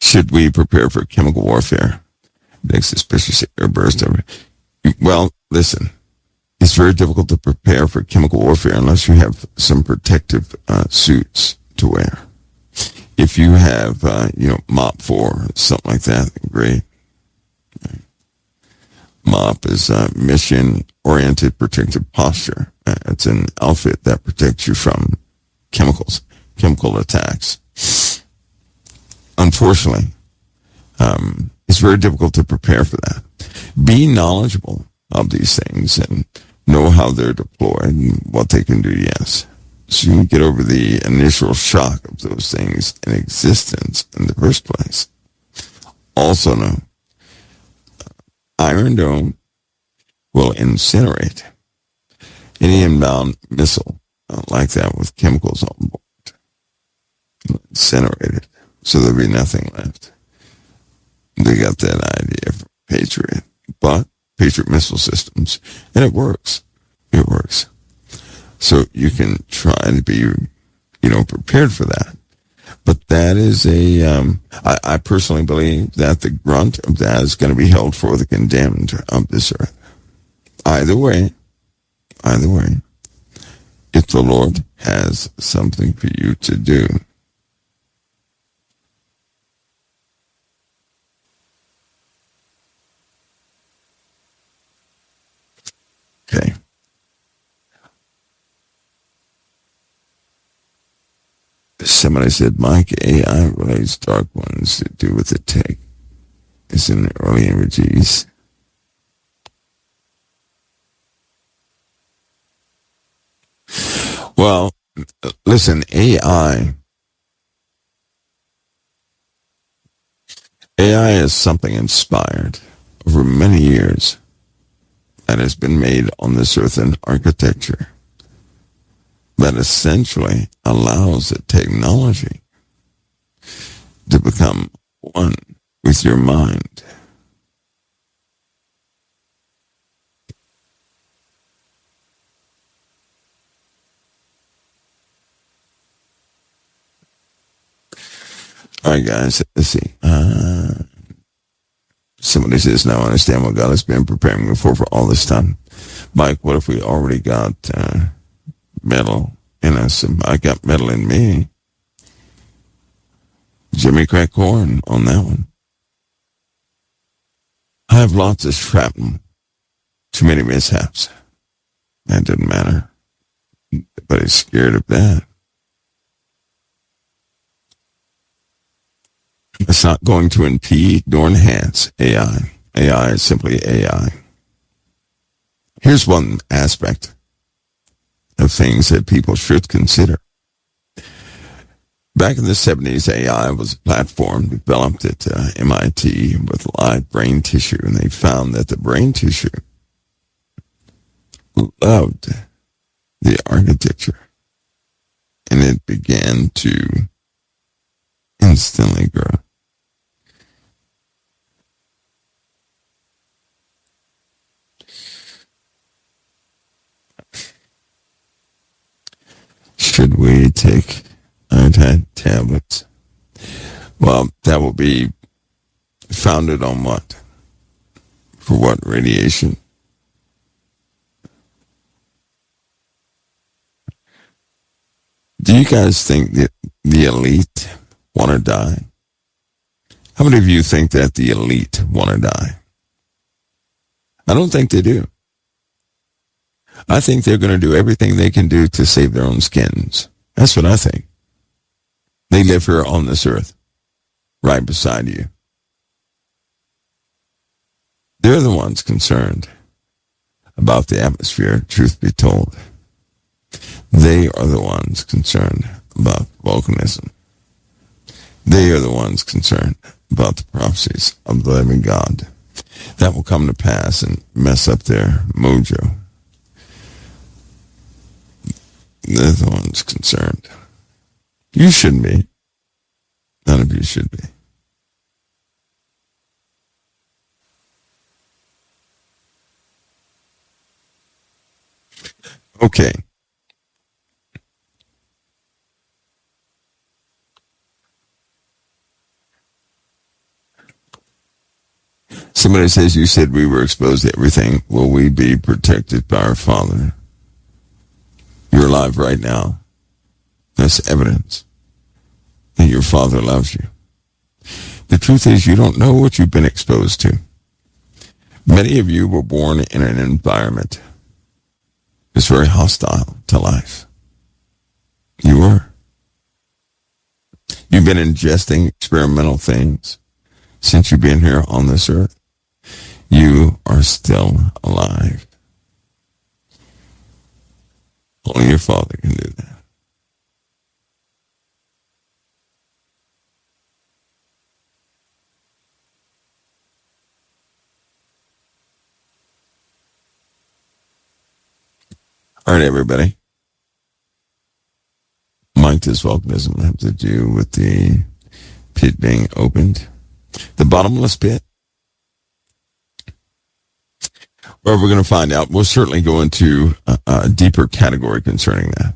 Should we prepare for chemical warfare? Next suspicious airburst over. Well, listen, it's very difficult to prepare for chemical warfare unless you have some protective suits to wear. If you have, MOP 4, something like that, great. MOP is mission-oriented protective posture. It's an outfit that protects you from chemical attacks. Unfortunately, it's very difficult to prepare for that. Be knowledgeable of these things and know how they're deployed and what they can do, yes. So you can get over the initial shock of those things in existence in the first place. Also know, Iron Dome will incinerate any inbound missile like that with chemicals on board. Incinerate it, so there'll be nothing left. They got that idea from Patriot, but Patriot missile systems, and it works. It works. So you can try to be, prepared for that. But that is I personally believe that the grunt of that is going to be held for the condemned of this earth. Either way, if the Lord has something for you to do. Okay. Somebody said, Mike, AI relates dark ones to do with the tech. It's in the early images. Well, listen, AI is something inspired over many years that has been made on this earth in architecture that essentially allows the technology to become one with your mind. All right, guys, let's see. Somebody says, now I understand what God has been preparing me for all this time. Mike, what if we already got metal in us? I got metal in me. Jimmy crack corn on that one. I have lots of shrapnel. Too many mishaps. That doesn't matter. Everybody's scared of that. It's not going to impede nor enhance AI. AI is simply AI. Here's one aspect of things that people should consider. Back in the 70s, AI was a platform developed at MIT with live brain tissue, and they found that the brain tissue loved the architecture, and it began to instantly grow. Should we take iodine tablets? Well, that will be founded on what? For what radiation? Do you guys think that the elite want to die? How many of you think that the elite want to die? I don't think they do. I think they're going to do everything they can do to save their own skins. That's what I think. They live here on this earth, right beside you. They're the ones concerned about the atmosphere, truth be told. They are the ones concerned about volcanism. They are the ones concerned about the prophecies of the living God that will come to pass and mess up their mojo. They're the ones concerned. You shouldn't be. None of you should be. Okay. Somebody says, you said we were exposed to everything. Will we be protected by our Father? You're alive right now. That's evidence that your Father loves you. The truth is, you don't know what you've been exposed to. Many of you were born in an environment that's very hostile to life. You were. You've been ingesting experimental things since you've been here on this earth. You are still alive. Only your Father can do that. All right, everybody. Mike, this volcanism have to do with the pit being opened. The bottomless pit? Well, we're going to find out. We'll certainly go into a deeper category concerning that.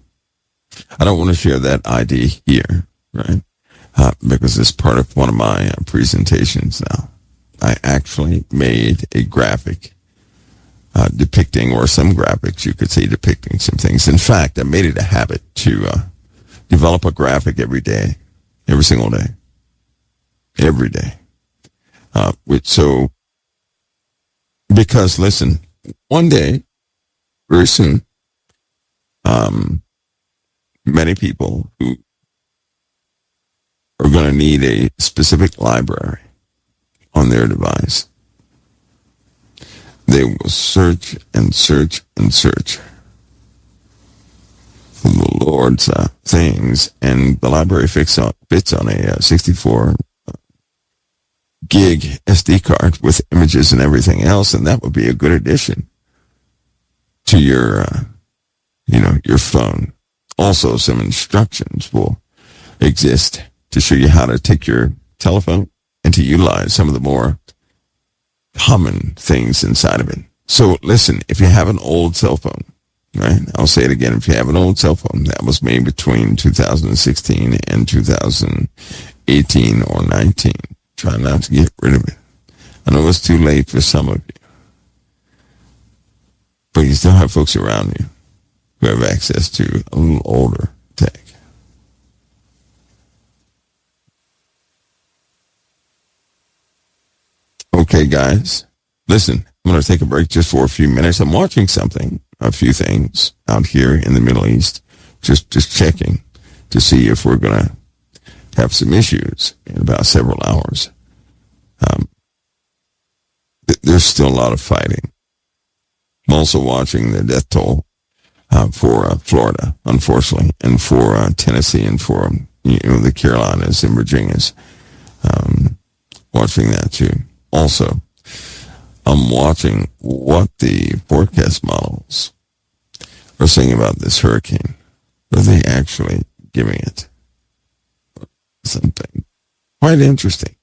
I don't want to share that ID here, right? Because it's part of one of my presentations now. I actually made a graphic depicting, or some graphics, you could say, depicting some things. In fact, I made it a habit to develop a graphic every day, every single day, every day. Because listen, one day, very soon, many people who are going to need a specific library on their device, they will search and search and search for the Lord's things, and the library fits on a 64 gig SD card with images and everything else, and that would be a good addition to your phone. Also, some instructions will exist to show you how to take your telephone and to utilize some of the more common things inside of it. So listen, if you have an old cell phone, right? I'll say it again. If you have an old cell phone that was made between 2016 and 2018 or 19, try not to get rid of it. I know it's too late for some of you, but you still have folks around you who have access to a little older tech. Okay, guys, listen, I'm going to take a break just for a few minutes. I'm watching a few things out here in the Middle East, just checking to see if we're going to have some issues in about several hours. There's still a lot of fighting. I'm also watching the death toll for Florida, unfortunately, and for Tennessee, and for the Carolinas and Virginias. Watching that too. Also, I'm watching what the forecast models are saying about this hurricane. Are they actually giving it something quite interesting?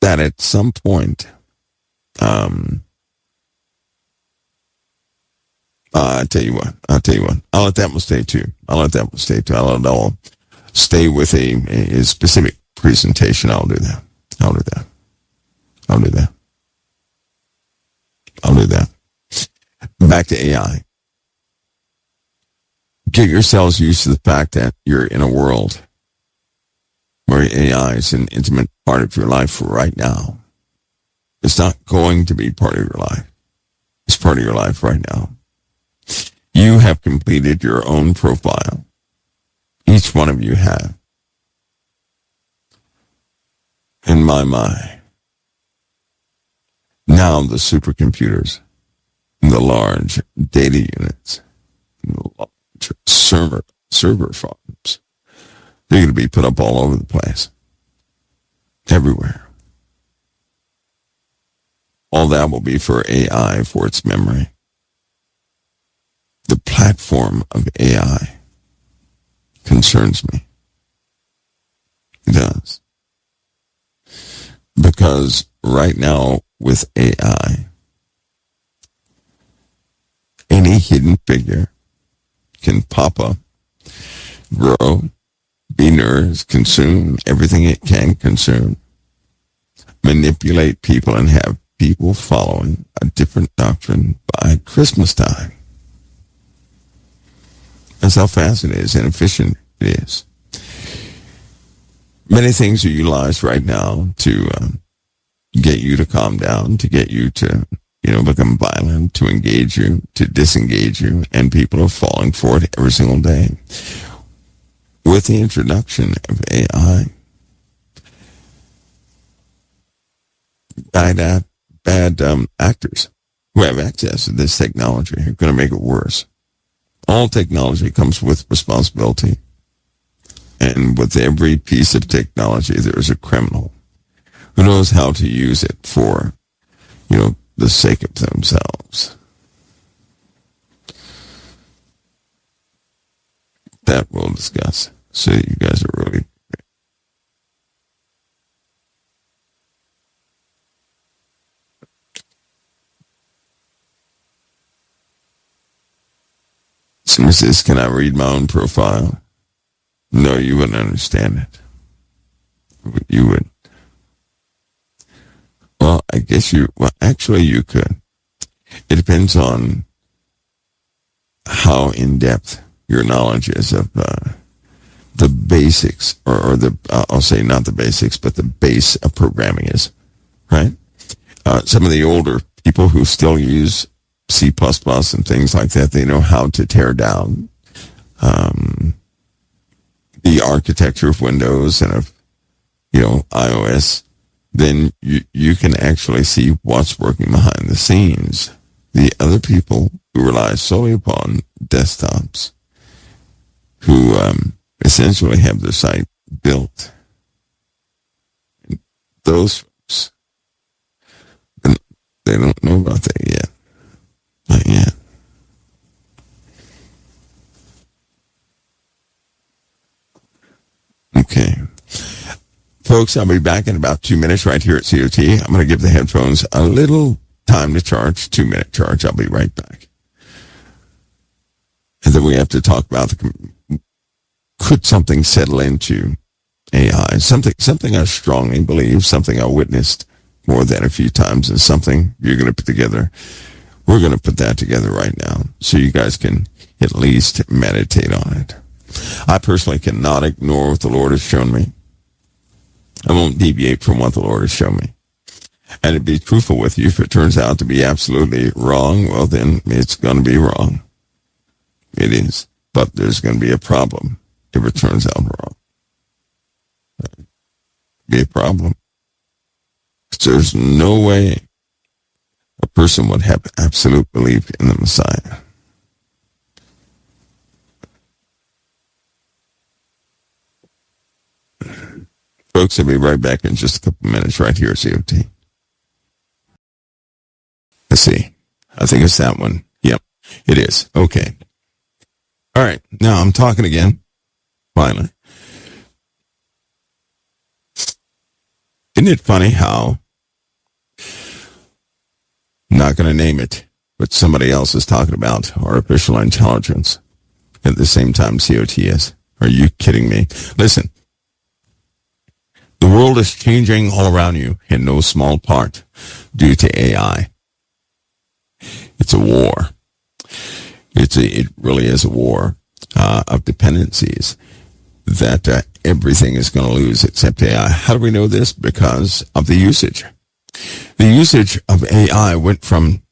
That at some point, I'll tell you what. I'll let that one stay too. I'll let it all stay with a specific presentation. I'll do that. Back to AI. Get yourselves used to the fact that you're in a world where AI is an intimate part of your life right now. It's not going to be part of your life. It's part of your life right now. You have completed your own profile. Each one of you have. In my mind, now the supercomputers, the large data units, the large server farms, they're going to be put up all over the place, everywhere. All that will be for AI, for its memory. The platform of AI concerns me. It does. Because right now with AI, any hidden figure can pop up, grow, be nourished, consume everything it can consume, manipulate people, and have people following a different doctrine by Christmas time. That's how fast it is and efficient it is. Many things are utilized right now to get you to calm down, to get you to, become violent, to engage you, to disengage you, and people are falling for it every single day. With the introduction of AI, bad actors who have access to this technology are going to make it worse. All technology comes with responsibility. And with every piece of technology, there is a criminal who knows how to use it for, the sake of themselves. That we'll discuss. So you guys are really Somebody says, can I read my own profile? No, you wouldn't understand it. You would. Well, I guess actually you could. It depends on how in-depth your knowledge is of the basics, or I'll say not the basics, but the base of programming is, right? Some of the older people who still use C++ and things like that, they know how to tear down the architecture of Windows and of, iOS. Then you can actually see what's working behind the scenes. The other people who rely solely upon desktops, who essentially have their site built, those folks, they don't know about that yet. Not yet. Okay. Folks, I'll be back in about 2 minutes right here at COT. I'm going to give the headphones a little time to charge, 2-minute charge. I'll be right back. And then we have to talk about could something settle into AI? Something I strongly believe, something I witnessed more than a few times, and something you're going to put together. We're going to put that together right now so you guys can at least meditate on it. I personally cannot ignore what the Lord has shown me. I won't deviate from what the Lord has shown me. And to be truthful with you, if it turns out to be absolutely wrong, well, then it's going to be wrong. It is. But there's going to be a problem if it turns out wrong. Be a problem. There's no way a person would have absolute belief in the Messiah. Folks, I'll be right back in just a couple minutes right here at COT. Let's see. I think it's that one. Yep, it is. Okay. All right. Now I'm talking again. Finally. Isn't it funny how, I'm not going to name it, but somebody else is talking about artificial intelligence at the same time COT is? Are you kidding me? Listen. The world is changing all around you in no small part due to AI. It's a war. It really is a war of dependencies that everything is going to lose except AI. How do we know this? Because of the usage. The usage of AI went from,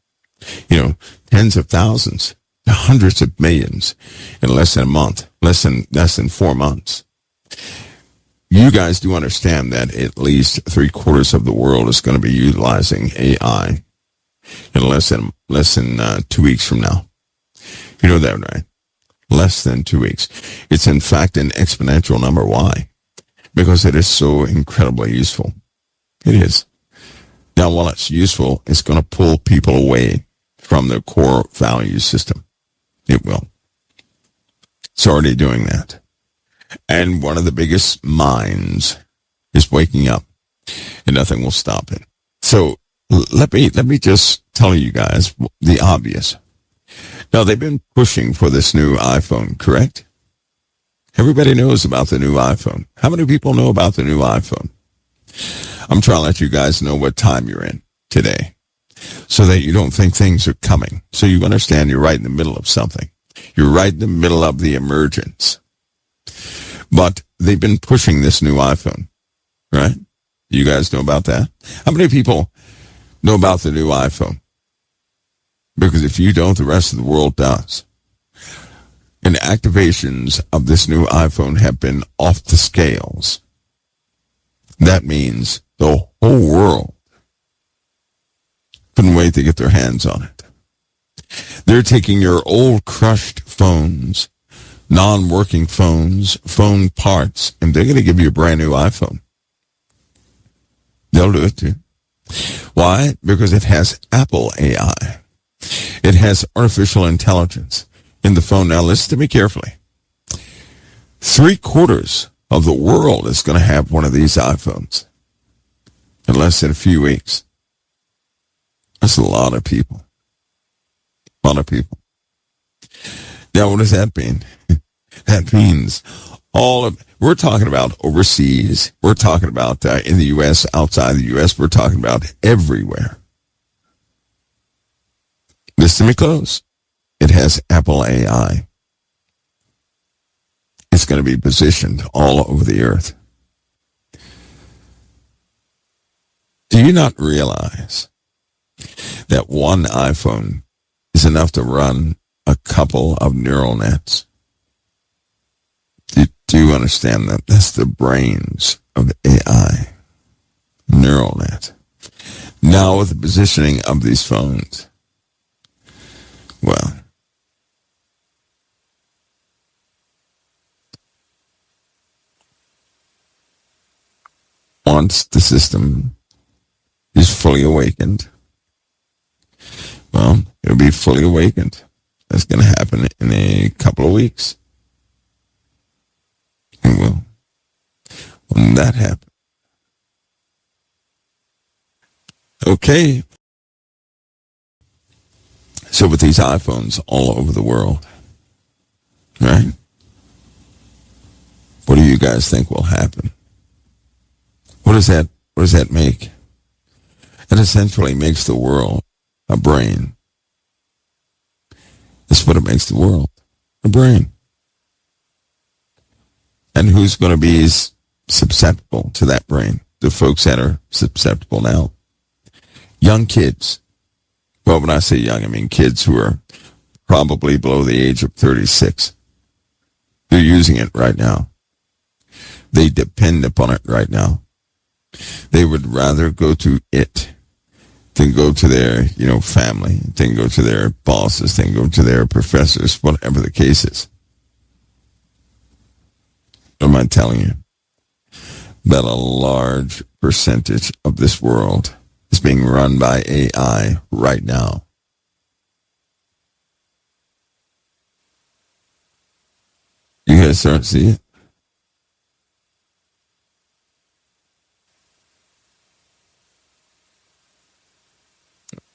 tens of thousands to hundreds of millions in less than a month, less than 4 months. You guys do understand that at least 3/4 of the world is going to be utilizing AI in less than 2 weeks from now. You know that, right? Less than 2 weeks. It's in fact an exponential number. Why? Because it is so incredibly useful. It is. Now, while it's useful, it's going to pull people away from their core value system. It will. It's already doing that. And one of the biggest minds is waking up, and nothing will stop it. So let me just tell you guys the obvious. Now, they've been pushing for this new iPhone, correct? Everybody knows about the new iPhone. How many people know about the new iPhone? I'm trying to let you guys know what time you're in today so that you don't think things are coming. So you understand you're right in the middle of something. You're right in the middle of the emergence. But they've been pushing this new iPhone, right? You guys know about that? How many people know about the new iPhone? Because if you don't, the rest of the world does. And activations of this new iPhone have been off the scales. That means the whole world couldn't wait to get their hands on it. They're taking your old crushed phones, non-working phones, phone parts, and they're going to give you a brand new iPhone. They'll do it too. Why? Because it has Apple AI. It has artificial intelligence in the phone. Now listen to me carefully. 3/4 of the world is going to have one of these iPhones in less than a few weeks. That's a lot of people. A lot of people. Now, what does that mean? That means we're talking about overseas. We're talking about in the U.S., outside the U.S. We're talking about everywhere. Listen to me close. It has Apple AI. It's going to be positioned all over the earth. Do you not realize that one iPhone is enough to run a couple of neural nets? Do you understand that? That's the brains of AI. Neural net. Now with the positioning of these phones, well, once the system is fully awakened, well, it'll be fully awakened. That's going to happen in a couple of weeks. And well, when that happens, okay. So with these iPhones all over the world, right? What do you guys think will happen? What does that make? It essentially makes the world a brain. That's what it makes the world, a brain. And who's going to be susceptible to that brain? The folks that are susceptible now. Young kids. Well, when I say young, I mean kids who are probably below the age of 36. They're using it right now. They depend upon it right now. They would rather go to it than go to their, family, than go to their bosses, than go to their professors, whatever the case is. What am I telling you? That a large percentage of this world is being run by AI right now. You guys start to see it?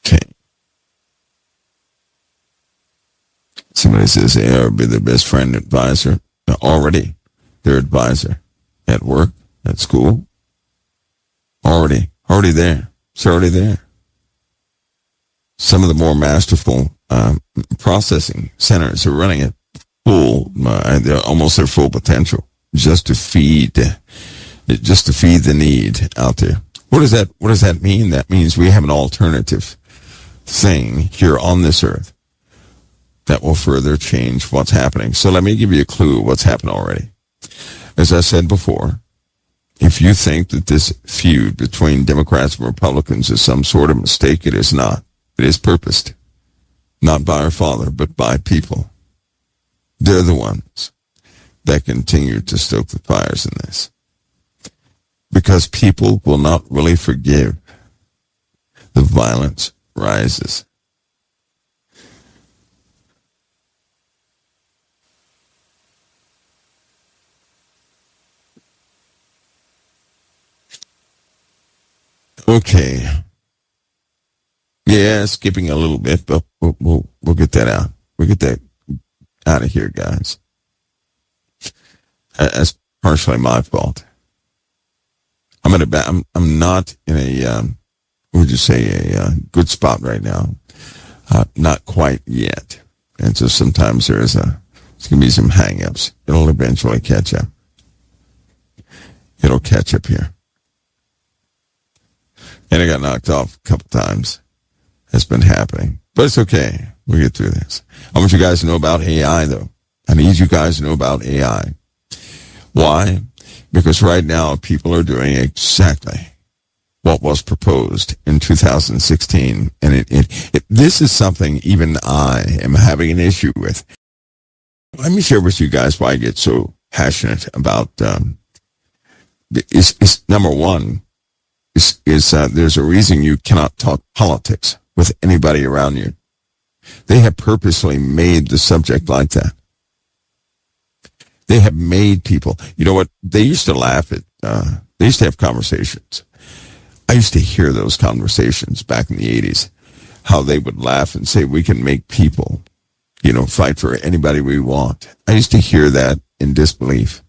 Okay. Somebody says AI will be their best friend advisor. Already, their advisor at work, at school. Already there. It's already there. Some of the more masterful processing centers are running at full, they're almost their full potential, just to feed the need out there. What does that mean? That means we have an alternative thing here on this earth that will further change what's happening. So let me give you a clue what's happened already. As I said before, if you think that this feud between Democrats and Republicans is some sort of mistake, it is not. It is purposed. Not by our Father, but by people. They're the ones that continue to stoke the fires in this. Because people will not really forgive. The violence rises. Okay. Yeah, skipping a little bit, but we'll get that out. We'll get that out of here, guys. That's partially my fault. I'm not in a a good spot right now. Not quite yet. And so sometimes there's going to be some hang-ups. It'll eventually catch up. It'll catch up here. And I got knocked off a couple times. That's been happening. But it's okay. We'll get through this. I want you guys to know about AI, though. I need you guys to know about AI. Why? Because right now, people are doing exactly what was proposed in 2016. And this is something even I am having an issue with. Let me share with you guys why I get so passionate about number one, there's a reason you cannot talk politics with anybody around you. They have purposely made the subject like that. They have made people, you know what, they used to laugh at, they used to have conversations. I used to hear those conversations back in the 80s, how they would laugh and say, we can make people fight for anybody we want. I used to hear that in disbelief.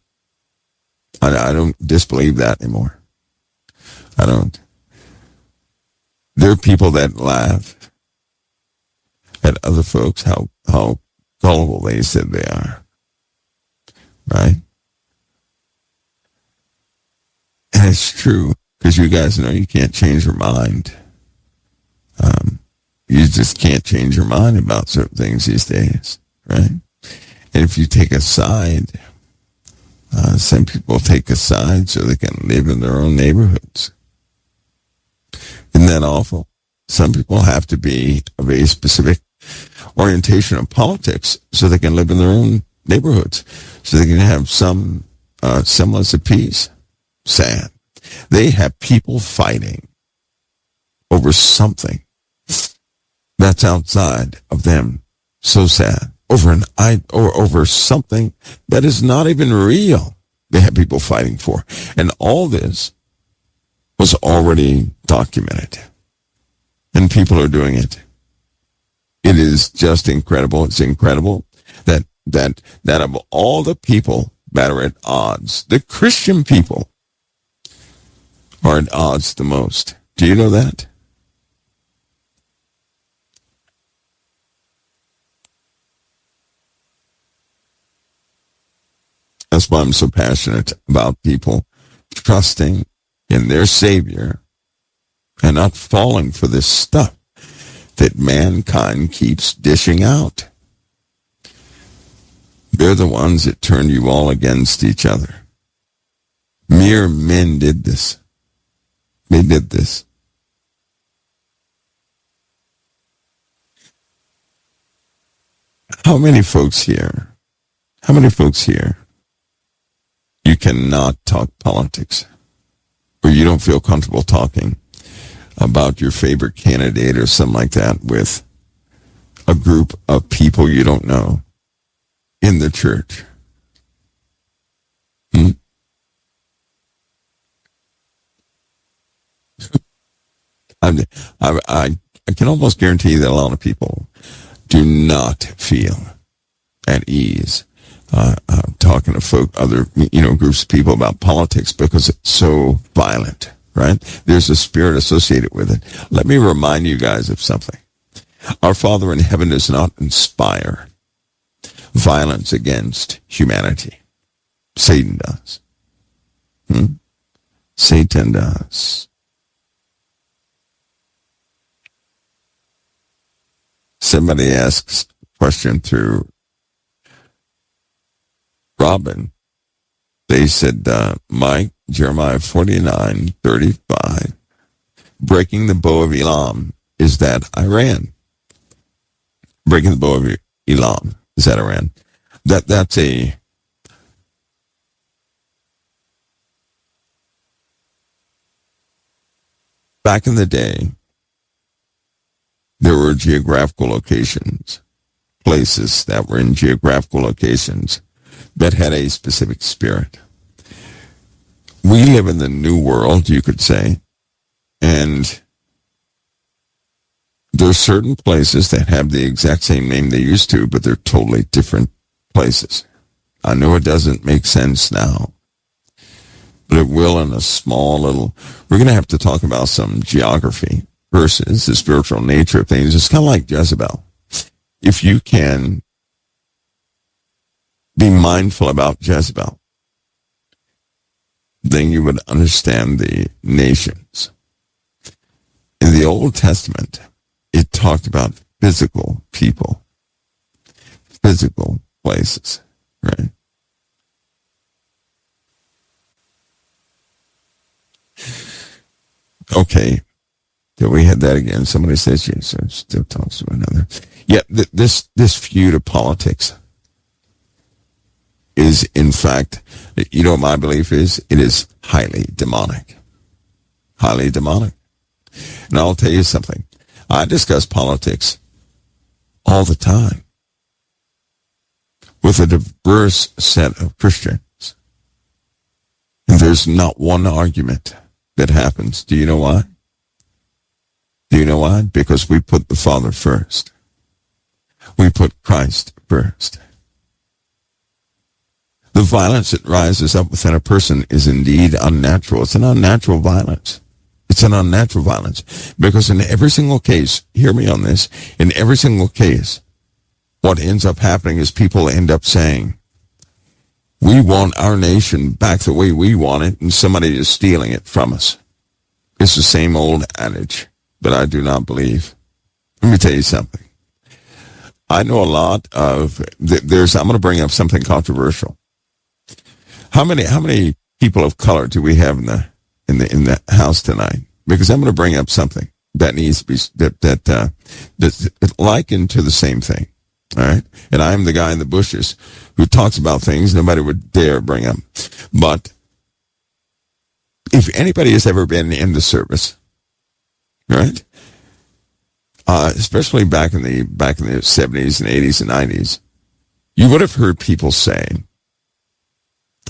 I don't disbelieve that anymore. I don't. There are people that laugh at other folks, how gullible they said they are. Right? And it's true, because you guys know you can't change your mind. You just can't change your mind about certain things these days, right? And if you take a side, some people take a side so they can live in their own neighborhoods. Isn't that awful? Some people have to be of a specific orientation of politics so they can live in their own neighborhoods, so they can have some semblance of peace. Sad. They have people fighting over something that's outside of them. So sad. Over something that is not even real. They have people fighting for. And all this was already documented. And people are doing it. It is just incredible. It's incredible that of all the people that are at odds, the Christian people are at odds the most. Do you know that? That's why I'm so passionate about people trusting in their Savior and not falling for this stuff that mankind keeps dishing out. They're the ones that turn you all against each other. Mere men did this. They did this. How many folks here you cannot talk politics, or you don't feel comfortable talking about your favorite candidate or something like that with a group of people you don't know in the church? I can almost guarantee that a lot of people do not feel at ease talking to other groups of people about politics because it's so violent, right? There's a spirit associated with it. Let me remind you guys of something. Our Father in heaven does not inspire violence against humanity. Satan does. Satan does. Somebody asks a question through Robin. They said, Mike, Jeremiah 49:35, breaking the bow of Elam, is that Iran? Breaking the bow of Elam, is that Iran? That's a... Back in the day, there were geographical locations, places that were in geographical locations that had a specific spirit. We live in the new world, you could say, and there are certain places that have the exact same name they used to, but they're totally different places. I know it doesn't make sense now, but it will in a small little... We're going to have to talk about some geography versus the spiritual nature of things. It's kind of like Jezebel. If you can be mindful about Jezebel, then you would understand the nations. In the Old Testament, it talked about physical people, physical places, right? Okay. Yeah, we had that again. Somebody says, yes, sir, still talks to another. Yeah, this feud of politics is, in fact, you know what my belief is? It is highly demonic. Highly demonic. And I'll tell you something. I discuss politics all the time with a diverse set of Christians. And there's not one argument that happens. Do you know why? Do you know why? Because we put the Father first. We put Christ first. The violence that rises up within a person is indeed unnatural. It's an unnatural violence. It's an unnatural violence. Because in every single case, hear me on this, in every single case, what ends up happening is people end up saying, we want our nation back the way we want it, and somebody is stealing it from us. It's the same old adage, but I do not believe. Let me tell you something. I know a lot of, I'm going to bring up something controversial. How many people of color do we have in the house tonight? Because I'm going to bring up something that needs to be, that's likened to the same thing. All right. And I'm the guy in the bushes who talks about things nobody would dare bring up. But if anybody has ever been in the service, right? Especially back in the 70s and 80s and 90s, you would have heard people say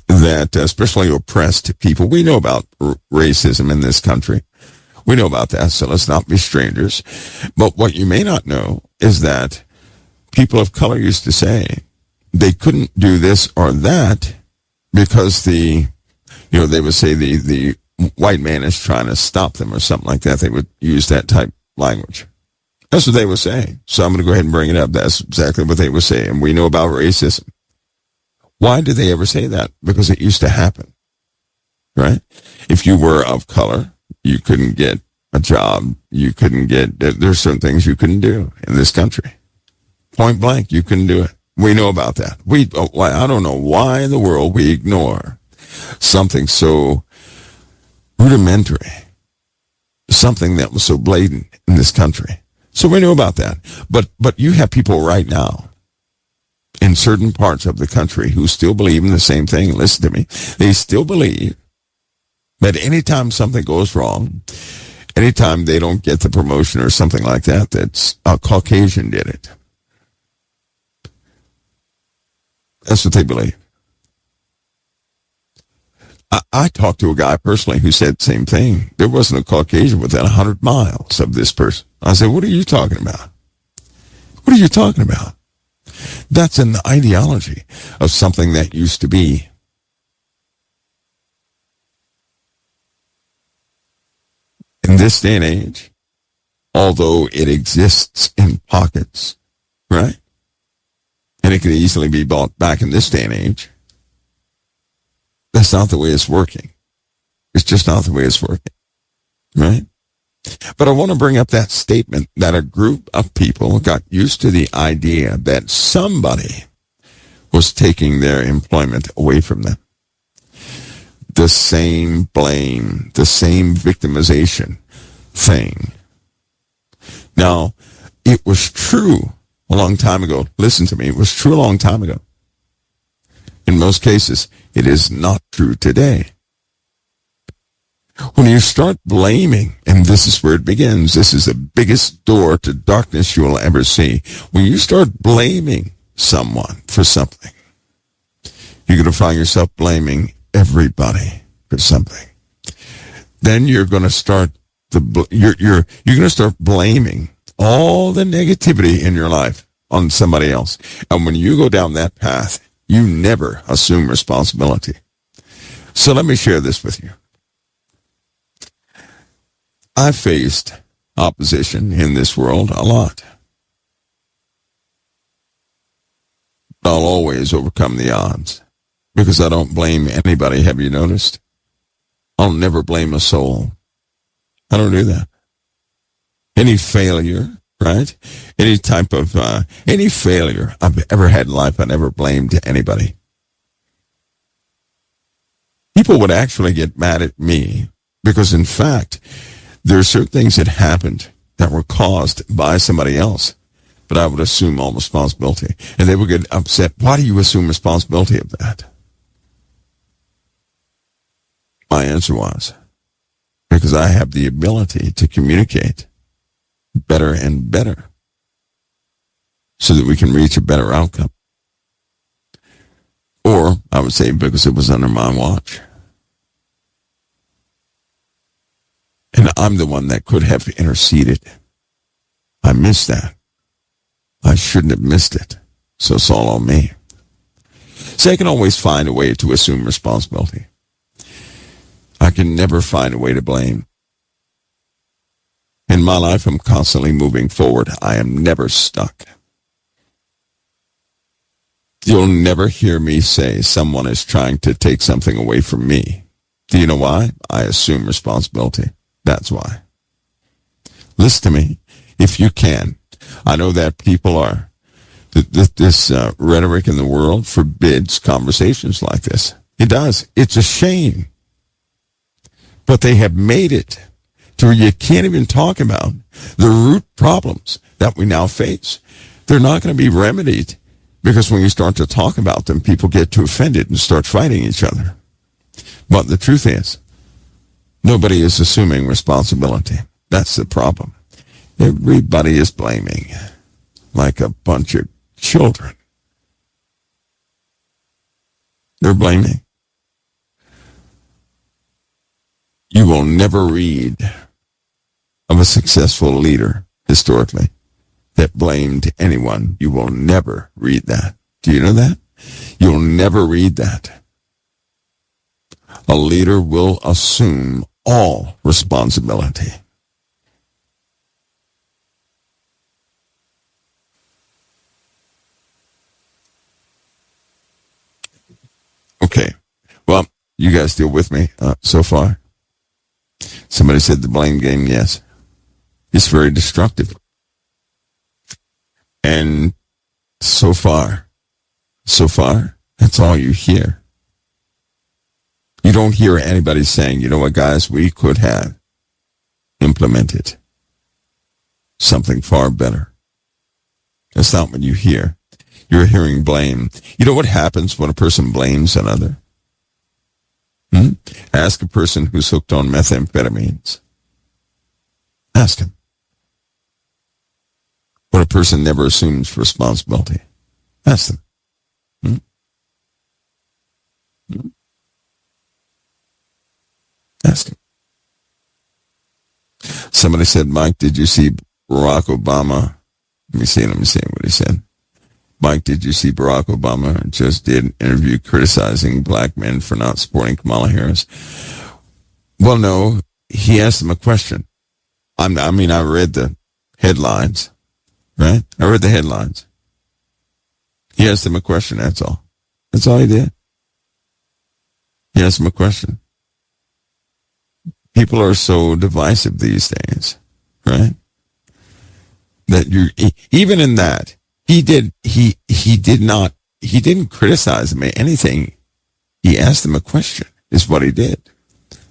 that, especially oppressed people, we know about racism in this country. We know about that, so let's not be strangers. But what you may not know is that people of color used to say they couldn't do this or that because they would say the white man is trying to stop them or something like that. They would use that type language. That's what they were saying. So I'm going to go ahead and bring it up. That's exactly what they were saying. And we know about racism. Why did they ever say that? Because it used to happen, right? If you were of color, you couldn't get a job. There's certain things you couldn't do in this country. Point blank, you couldn't do it. We know about that. I don't know why in the world we ignore something so rudimentary, something that was so blatant in this country. So we know about that. But you have people right now in certain parts of the country who still believe in the same thing. Listen to me. They still believe that anytime something goes wrong, anytime they don't get the promotion or something like that, that's a Caucasian did it. That's what they believe. I talked to a guy personally who said the same thing. There wasn't a Caucasian within 100 miles of this person. I said, what are you talking about? What are you talking about? That's an ideology of something that used to be. In this day and age, although it exists in pockets, right? And it can easily be bought back in this day and age. That's not the way it's working. It's just not the way it's working, right? But I want to bring up that statement that a group of people got used to the idea that somebody was taking their employment away from them. The same blame, the same victimization thing. Now, it was true a long time ago. Listen to me. It was true a long time ago. In most cases, it is not true today. When you start blaming, and this is where it begins, this is the biggest door to darkness you will ever see. When you start blaming someone for something, you're going to find yourself blaming everybody for something. Then you're going to start you're going to start blaming all the negativity in your life on somebody else. And when you go down that path, you never assume responsibility. So let me share this with you. I faced opposition in this world a lot. I'll always overcome the odds because I don't blame anybody. Have you noticed? I'll never blame a soul. I don't do that. Any failure, right? Any type of, any failure I've ever had in life, I never blamed anybody. People would actually get mad at me because, in fact, there are certain things that happened that were caused by somebody else, but I would assume all responsibility. And they would get upset. Why do you assume responsibility of that? My answer was, because I have the ability to communicate better and better so that we can reach a better outcome. Or I would say because it was under my watch. And I'm the one that could have interceded. I missed that. I shouldn't have missed it, so it's all on me. See, I can always find a way to assume responsibility. I can never find a way to blame. In my life, I'm constantly moving forward. I am never stuck. You'll never hear me say someone is trying to take something away from me. Do you know why? I assume responsibility. That's why. Listen to me, if you can. I know that people are, this rhetoric in the world forbids conversations like this. It does. It's a shame. But they have made it to where you can't even talk about the root problems that we now face. They're not going to be remedied because when you start to talk about them, people get too offended and start fighting each other. But the truth is, nobody is assuming responsibility. That's the problem. Everybody is blaming like a bunch of children. They're blaming. You will never read of a successful leader historically that blamed anyone. You will never read that. Do you know that? You'll never read that. A leader will assume all responsibility. Okay. Well, you guys still with me so far? Somebody said the blame game, yes. It's very destructive. And so far, that's all you hear. You don't hear anybody saying, you know what, guys, we could have implemented something far better. That's not what you hear. You're hearing blame. You know what happens when a person blames another? Ask a person who's hooked on methamphetamines. Ask him. When a person never assumes responsibility. Ask them. Ask him. Somebody said, Mike, did you see Barack Obama? Let me see what he said. Mike, did you see Barack Obama just did an interview criticizing black men for not supporting Kamala Harris? Well, no, he asked them a question. I read the headlines, right? I read the headlines. He asked them a question, that's all. That's all he did. He asked them a question. People are so divisive these days, right? That even in that, he didn't criticize them or anything. He asked them a question, is what he did.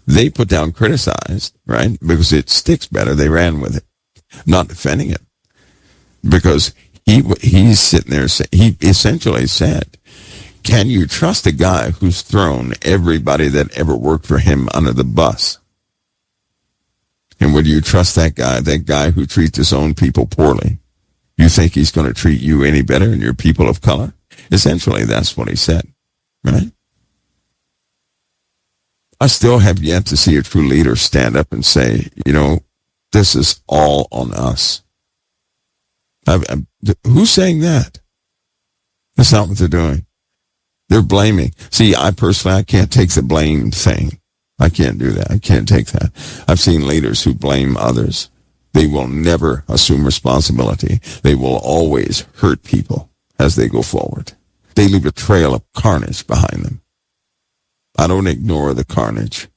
They put down criticized, right? Because it sticks better. They ran with it, not defending it. Because he's sitting there, he essentially said, can you trust a guy who's thrown everybody that ever worked for him under the bus? And would you trust that guy who treats his own people poorly? You think he's going to treat you any better and your people of color? Essentially, that's what he said, right? I still have yet to see a true leader stand up and say, this is all on us. Who's saying that? That's not what they're doing. They're blaming. See, I can't take the blame thing. I can't do that. I can't take that. I've seen leaders who blame others. They will never assume responsibility. They will always hurt people as they go forward. They leave a trail of carnage behind them. I don't ignore the carnage,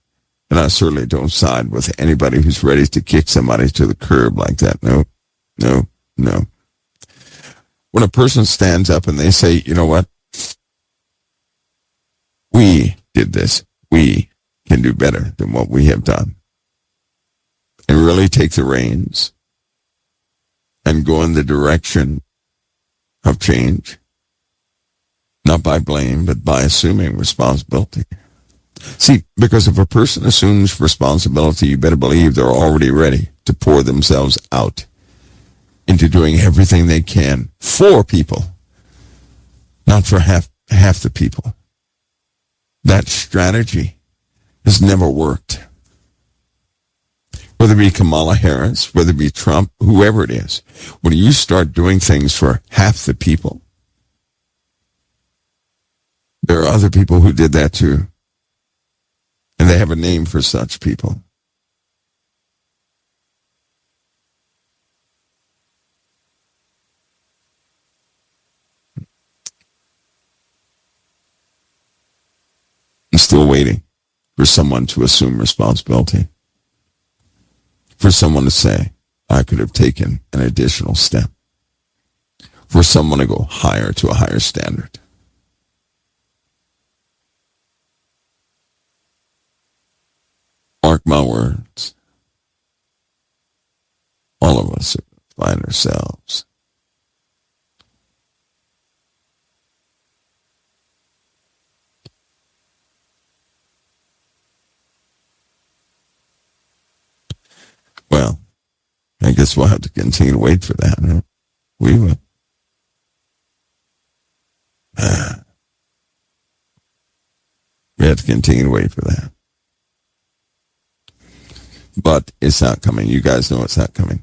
and I certainly don't side with anybody who's ready to kick somebody to the curb like that. No. When a person stands up and they say, you know what? We did this. We can do better than what we have done. And really take the reins and go in the direction of change, not by blame, but by assuming responsibility. See, because if a person assumes responsibility, you better believe they're already ready to pour themselves out into doing everything they can for people, not for half the people. That strategy has never worked. whether it be Kamala Harris, whether it be Trump, whoever it is, when you start doing things for half the people, there are other people who did that too. And they have a name for such people. I'm still waiting for someone to assume responsibility. For someone to say, I could have taken an additional step. For someone to go higher to a higher standard. Mark my words. All of us find ourselves well, I guess we'll have to continue to wait for that. Huh? We will. We have to continue to wait for that. But it's not coming. You guys know it's not coming.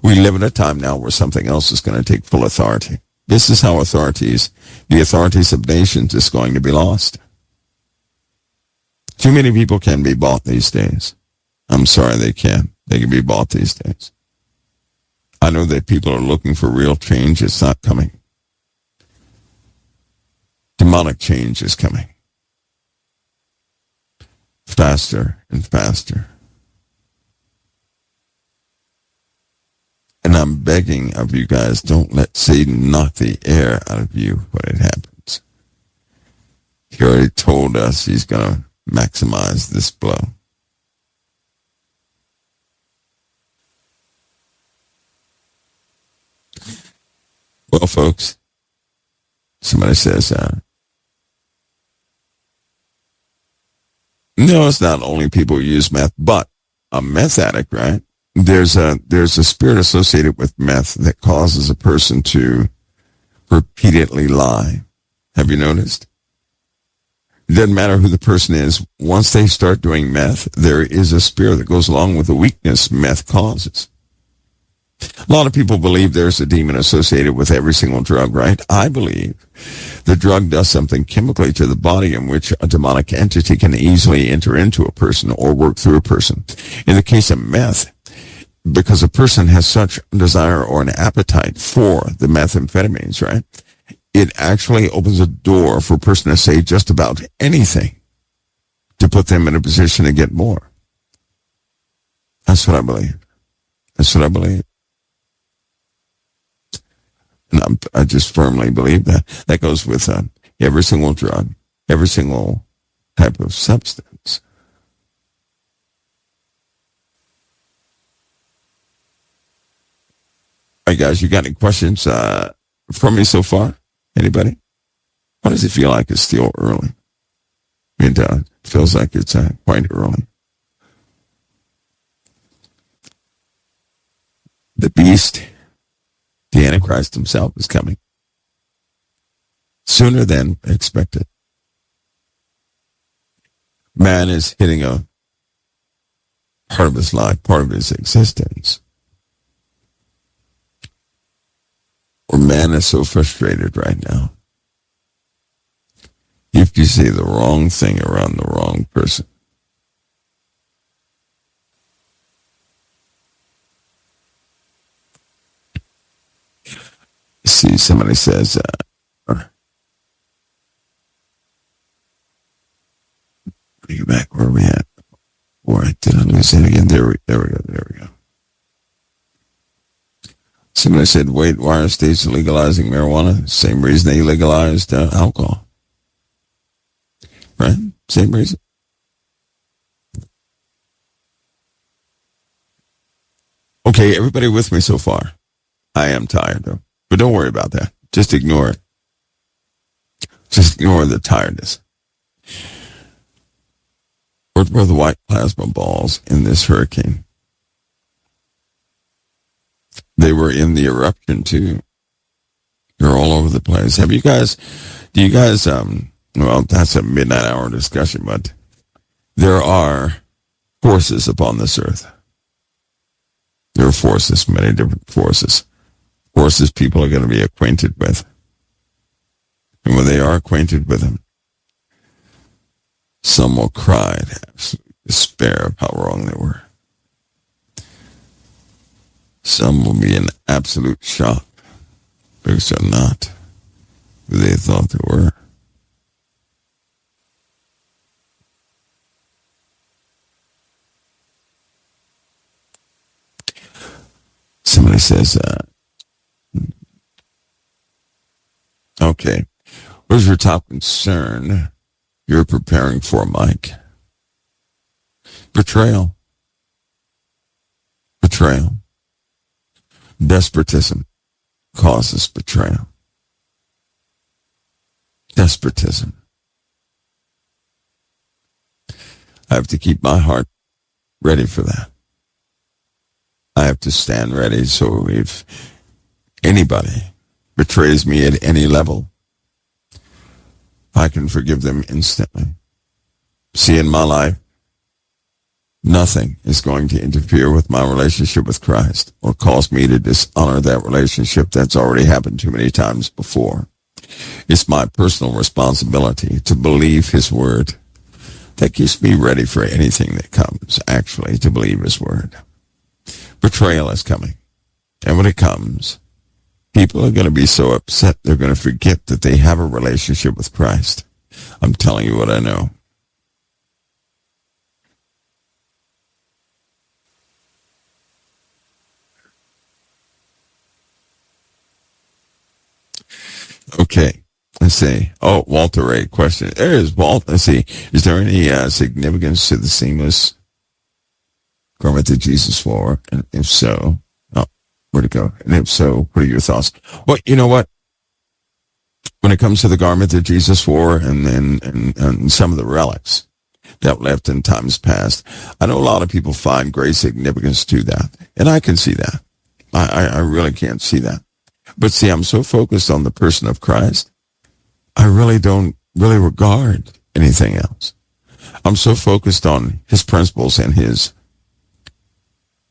We live in a time now where something else is going to take full authority. This is how the authorities of nations is going to be lost. Too many people can be bought these days. I'm sorry, they can. They can be bought these days. I know that people are looking for real change. It's not coming. Demonic change is coming. Faster and faster. And I'm begging of you guys, don't let Satan knock the air out of you when it happens. He already told us he's going to maximize this blow. Well, folks, somebody says, no, it's not only people who use meth, but a meth addict, right? There's a spirit associated with meth that causes a person to repeatedly lie. Have you noticed? It doesn't matter who the person is. Once they start doing meth, there is a spirit that goes along with the weakness meth causes. A lot of people believe there's a demon associated with every single drug, right? I believe the drug does something chemically to the body in which a demonic entity can easily enter into a person or work through a person. In the case of meth, because a person has such a desire or an appetite for the methamphetamines, right? It actually opens a door for a person to say just about anything to put them in a position to get more. That's what I believe. That's what I believe. And I just firmly believe that. That goes with every single drug, every single type of substance. All right, guys, you got any questions from me so far? Anybody? Why does it feel like it's still early? It feels like it's quite early. The beast, the Antichrist himself, is coming sooner than expected. Man is hitting a part of his life, part of his existence, where man is so frustrated right now. If you say the wrong thing around the wrong person, see, somebody says, bring it back, where are we at? Or did I lose it again? There we go. Somebody said, wait, why are states legalizing marijuana? Same reason they legalized alcohol. Right? Same reason. Okay, everybody with me so far? I am tired, though. But don't worry about that. Just ignore it. Just ignore the tiredness. Where were the white plasma balls in this hurricane? They were in the eruption, too. They're all over the place. Do you guys, well, that's a midnight hour discussion, but there are forces upon this earth. are forces, many different forces. Forces people are going to be acquainted with. And when they are acquainted with them, some will cry in absolute despair of how wrong they were. Some will be in absolute shock because they're not who they thought they were. Somebody says, okay, what is your top concern you're preparing for, Mike? Betrayal. Betrayal. Despotism causes betrayal. Despotism. I have to keep my heart ready for that. I have to stand ready so if anybody betrays me at any level, I can forgive them instantly. See, in my life, nothing is going to interfere with my relationship with Christ or cause me to dishonor that relationship. That's already happened too many times before. It's my personal responsibility to believe his word. That keeps me ready for anything that comes, actually, to believe his word. Betrayal is coming. And when it comes, people are going to be so upset they're going to forget that they have a relationship with Christ. I'm telling you what I know. Okay, let's see. Oh, Walter Ray question. There is Walt. Let's see. Is there any significance to the seamless garment that Jesus wore? And if so, oh, where'd it go? And if so, what are your thoughts? Well, you know what? When it comes to the garment that Jesus wore and some of the relics that left in times past, I know a lot of people find great significance to that. And I can see that. I really can't see that. But see, I'm so focused on the person of Christ, I really don't really regard anything else. I'm so focused on his principles and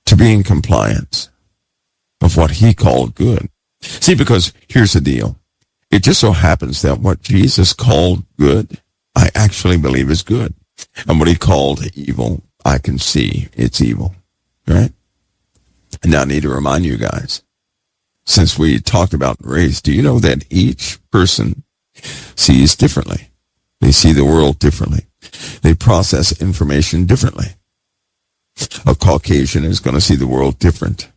to be in compliance of what he called good. See, because here's the deal. It just so happens that what Jesus called good, I actually believe is good. And what he called evil, I can see it's evil, right? And now I need to remind you guys, since we talked about race, do you know that each person sees differently? They see the world differently. They process information differently. A Caucasian is going to see the world different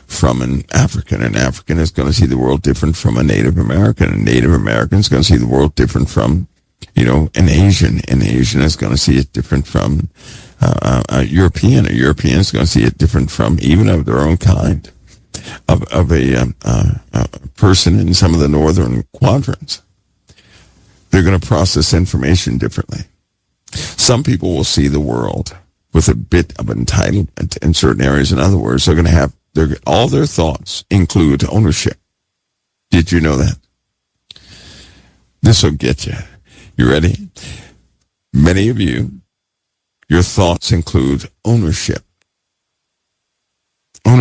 from an African. An African is going to see the world different from a Native American. A Native American is going to see the world different from, an Asian. An Asian is going to see it different from a European. A European is going to see it different from even of their own kind. Of a person in some of the northern quadrants. They're going to process information differently. Some people will see the world with a bit of entitlement in certain areas. In other words, they're going to have all their thoughts include ownership. Did you know that? This will get you. You ready? Many of you, your thoughts include ownership.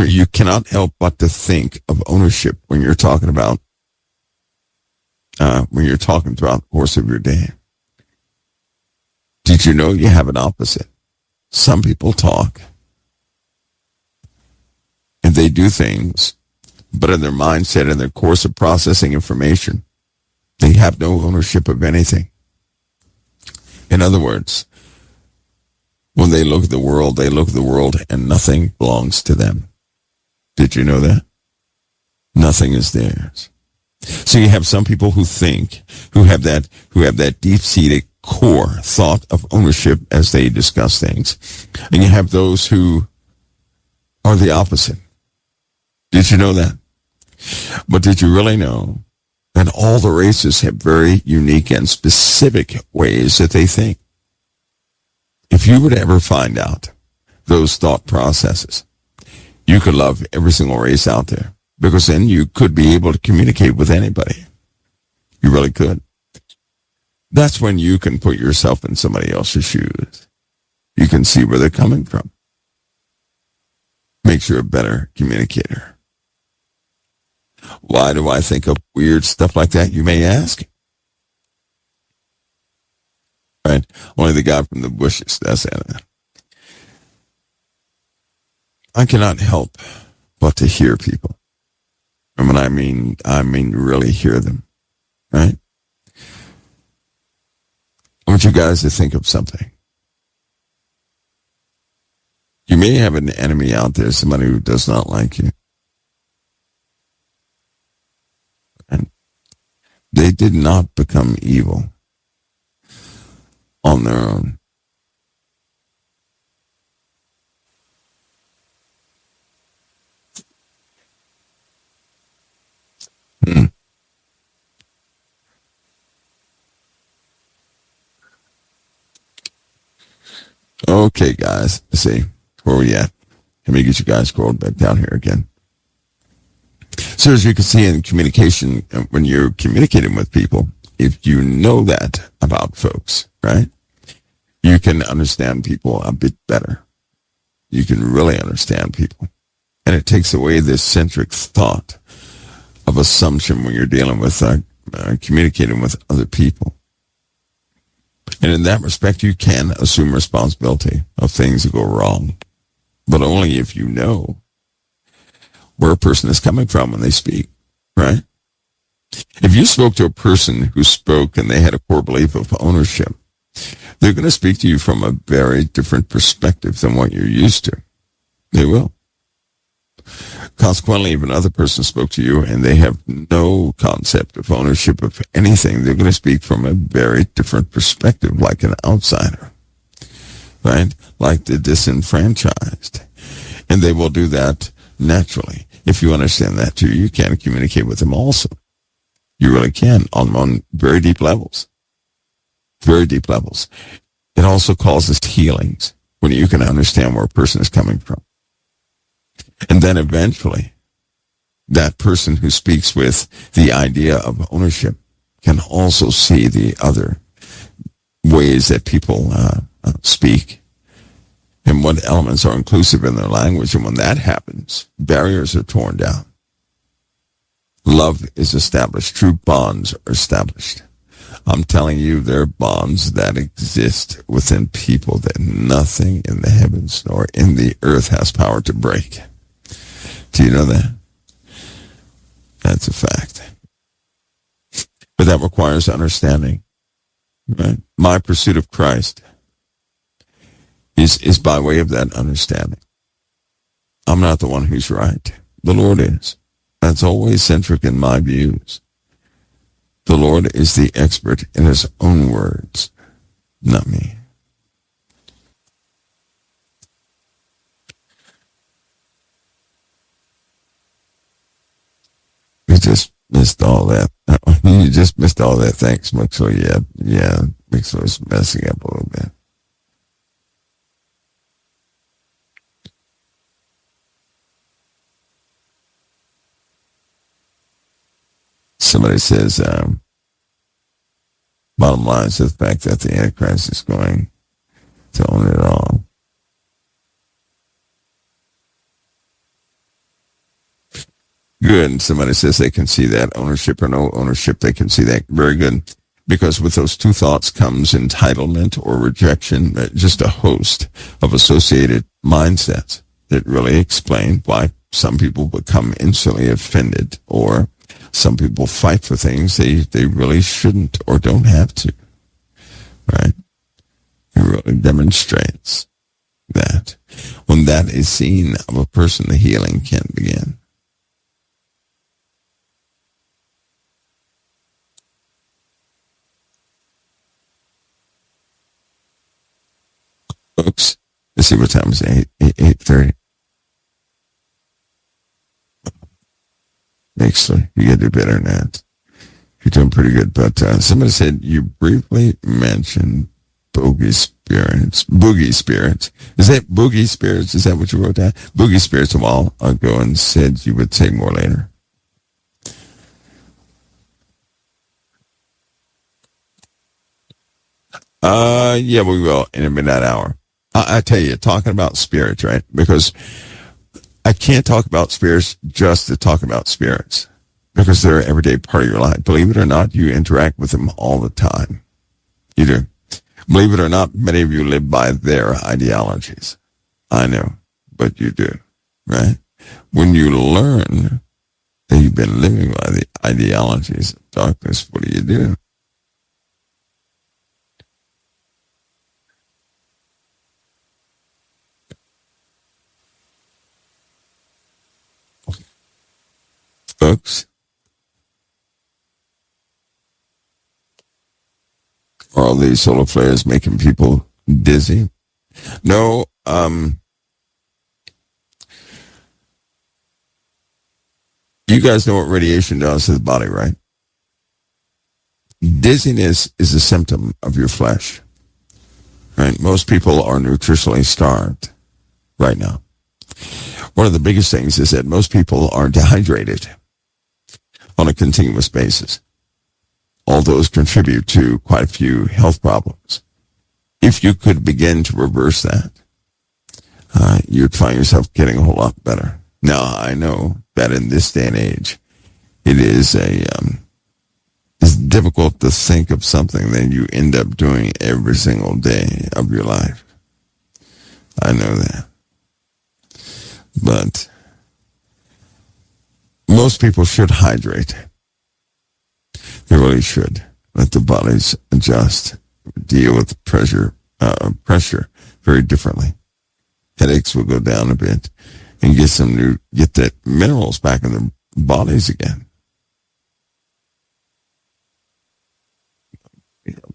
You cannot help but to think of ownership when you're talking about, throughout the course of your day. Did you know you have an opposite? Some people talk and they do things, but in their mindset and their course of processing information, they have no ownership of anything. In other words, when they look at the world and nothing belongs to them. Did you know that? Nothing is theirs. So you have some people who have that deep-seated core thought of ownership as they discuss things. And you have those who are the opposite. Did you know that? But did you really know that all the races have very unique and specific ways that they think? If you would ever find out those thought processes, you could love every single race out there, because then you could be able to communicate with anybody. You really could. That's when you can put yourself in somebody else's shoes. You can see where they're coming from. makes you a better communicator. Why do I think of weird stuff like that, you may ask? Right? Only the guy from the bushes, that's it. I cannot help but to hear people. And when I mean really hear them, right? I want you guys to think of something. You may have an enemy out there, somebody who does not like you. And they did not become evil on their own. Okay, guys. Let's see. Where are we at? Let me get you guys scrolled back down here again. So as you can see in communication, when you're communicating with people, if you know that about folks, right, you can understand people a bit better. You can really understand people. And it takes away this centric thought of assumption when you're dealing with communicating with other people. And in that respect, you can assume responsibility of things that go wrong, but only if you know where a person is coming from when they speak, right? If you spoke to a person who spoke and they had a core belief of ownership, they're going to speak to you from a very different perspective than what you're used to. They will. Consequently, if another person spoke to you and they have no concept of ownership of anything, they're going to speak from a very different perspective, like an outsider, right? Like the disenfranchised. And they will do that naturally. If you understand that too, you can communicate with them also. You really can on very deep levels. Very deep levels. It also causes healings when you can understand where a person is coming from. And then eventually, that person who speaks with the idea of ownership can also see the other ways that people speak and what elements are inclusive in their language. And when that happens, barriers are torn down. Love is established. True bonds are established. I'm telling you, there are bonds that exist within people that nothing in the heavens nor in the earth has power to break. Do you know that? That's a fact. But that requires understanding. Right? My pursuit of Christ is by way of that understanding. I'm not the one who's right. The Lord is. That's always centric in my views. The Lord is the expert in his own words, not me. You just missed all that. You just missed all that. Thanks, Mixo. Yeah. Mixo is messing up a little bit. Somebody says, bottom line is the fact that the Antichrist is going to own it all. Good. And somebody says they can see that. Ownership or no ownership, they can see that. Very good. Because with those two thoughts comes entitlement or rejection, just a host of associated mindsets that really explain why some people become instantly offended, or some people fight for things they really shouldn't or don't have to. Right? It really demonstrates that. When that is seen of a person, the healing can begin. Folks, let's see what time is it. 8:30. Actually, you gotta do better than that. You're doing pretty good. But somebody said you briefly mentioned boogie spirits. Boogie spirits. Is that boogie spirits? Is that what you wrote down? Boogie spirits a while ago, and said you would say more later. Yeah, we will in a midnight hour. I tell you, talking about spirits, right? Because I can't talk about spirits just to talk about spirits because they're an everyday part of your life. Believe it or not, you interact with them all the time. You do. Believe it or not, many of you live by their ideologies. I know, but you do, right? When you learn that you've been living by the ideologies of darkness, what do? Folks, are all these solar flares making people dizzy? No, you guys know what radiation does to the body, right? Dizziness is a symptom of your flesh, right? Most people are nutritionally starved right now. One of the biggest things is that most people are dehydrated on a continuous basis. All those contribute to quite a few health problems. If you could begin to reverse that, you'd find yourself getting a whole lot better. Now, I know that in this day and age, it is it's difficult to think of something that you end up doing every single day of your life. I know that. But most people should hydrate. They really should. Let the bodies adjust, deal with pressure very differently. Headaches will go down a bit and get that minerals back in their bodies again.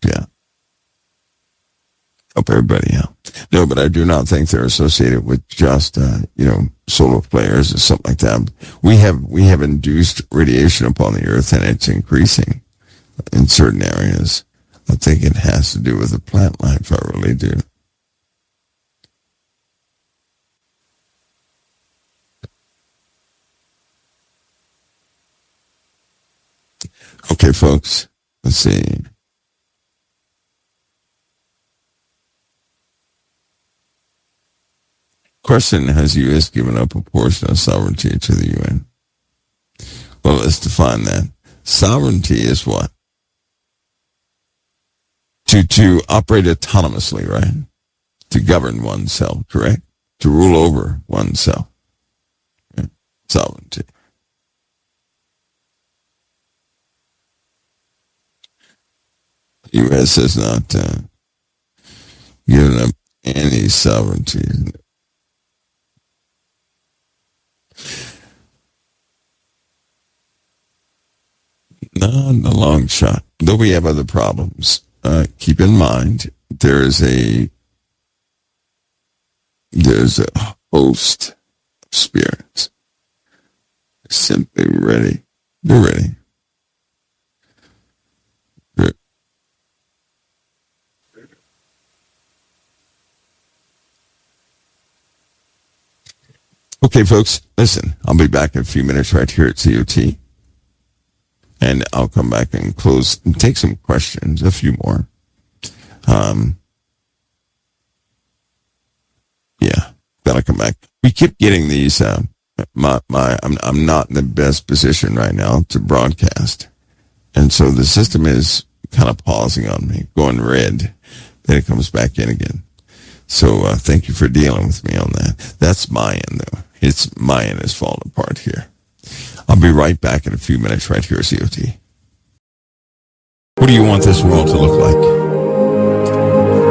Yeah. Help everybody out. No, but I do not think they're associated with just, solar flares or something like that. We have induced radiation upon the earth and it's increasing in certain areas. I think it has to do with the plant life. I really do. Okay, folks, let's see. Question, has the U.S. given up a portion of sovereignty to the UN? Well, let's define that. Sovereignty is what? To operate autonomously, right? To govern oneself, correct? To rule over oneself. Right? Sovereignty. The U.S. has not given up any sovereignty. Not a long shot. Though we have other problems. Keep in mind, there's a host of spirits. Simply ready. They're ready. Okay, folks, listen, I'll be back in a few minutes right here at COT. And I'll come back and close and take some questions, a few more. Then I'll come back. We keep getting these, I'm not in the best position right now to broadcast. And so the system is kind of pausing on me, going red. Then it comes back in again. So thank you for dealing with me on that. That's my end, though. It's my end is falling apart here. I'll be right back in a few minutes right here at COT. What do you want this world to look like?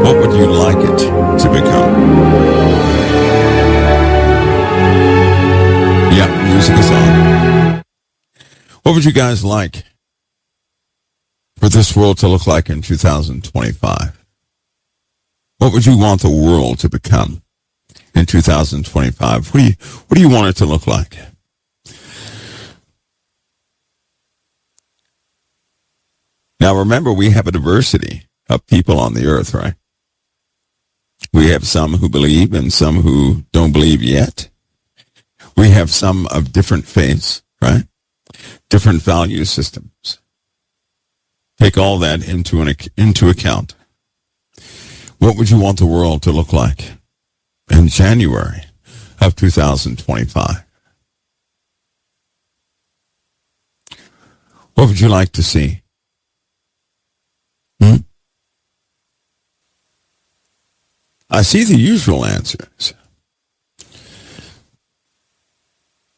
What would you like it to become? Yeah, music is on. What would you guys like for this world to look like in 2025? What would you want the world to become in 2025? What do you want it to look like? Now remember, we have a diversity of people on the earth, right? We have some who believe and some who don't believe yet. We have some of different faiths, right? Different value systems. Take all that into account. What would you want the world to look like in January of of 2025. What would you like to see? I see the usual answers.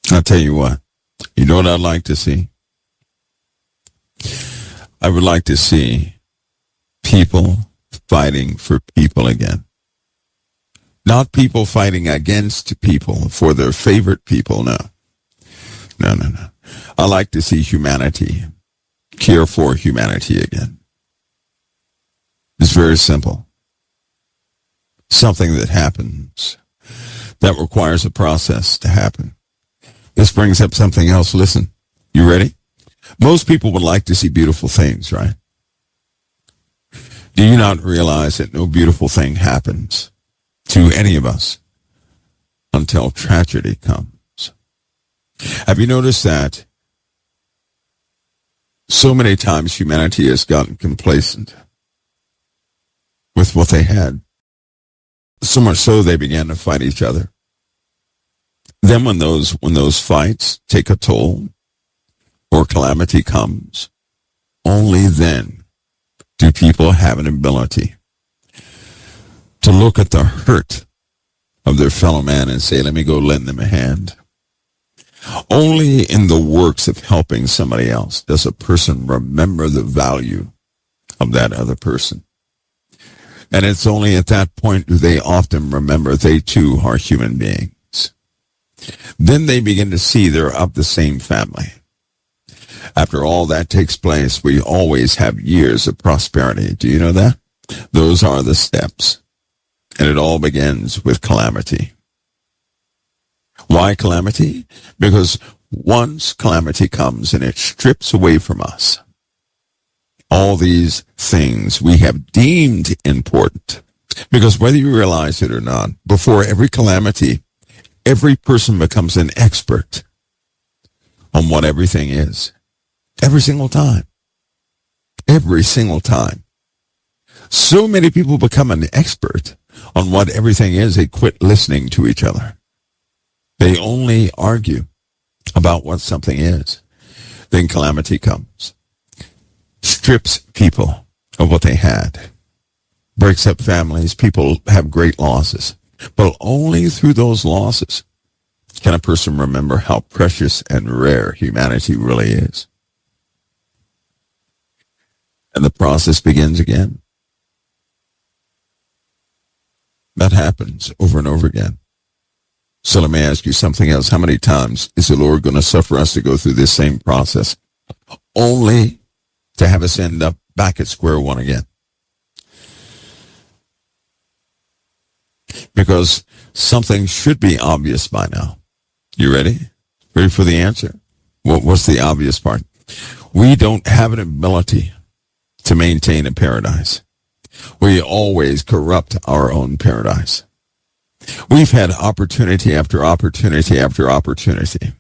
I'll tell you what. You know what I'd like to see? I would like to see people fighting for people again. Not people fighting against people for their favorite people, no. No. I like to see humanity, care for humanity again. It's very simple. Something that happens that requires a process to happen. This brings up something else. Listen, you ready? Most people would like to see beautiful things, right? Do you not realize that no beautiful thing happens to any of us until tragedy comes? Have you noticed that so many times humanity has gotten complacent with what they had? So much so they began to fight each other. Then when those fights take a toll or calamity comes, only then do people have an ability to look at the hurt of their fellow man and say, let me go lend them a hand. Only in the works of helping somebody else does a person remember the value of that other person. And it's only at that point do they often remember they too are human beings. Then they begin to see they're of the same family. After all that takes place, we always have years of prosperity. Do you know that? Those are the steps. And it all begins with calamity. Why calamity? Because once calamity comes and it strips away from us all these things we have deemed important. Because whether you realize it or not, before every calamity, every person becomes an expert on what everything is. Every single time. Every single time. So many people become an expert on what everything is, they quit listening to each other. They only argue about what something is. Then calamity comes. Strips people of what they had. Breaks up families. People have great losses. But only through those losses can a person remember how precious and rare humanity really is. And the process begins again. That happens over and over again. So let me ask you something else. How many times is the Lord going to suffer us to go through this same process? Only to have us end up back at square one again. Because something should be obvious by now. You ready? Ready for the answer? What's the obvious part? We don't have an ability to maintain a paradise. We always corrupt our own paradise. We've had opportunity after opportunity after opportunity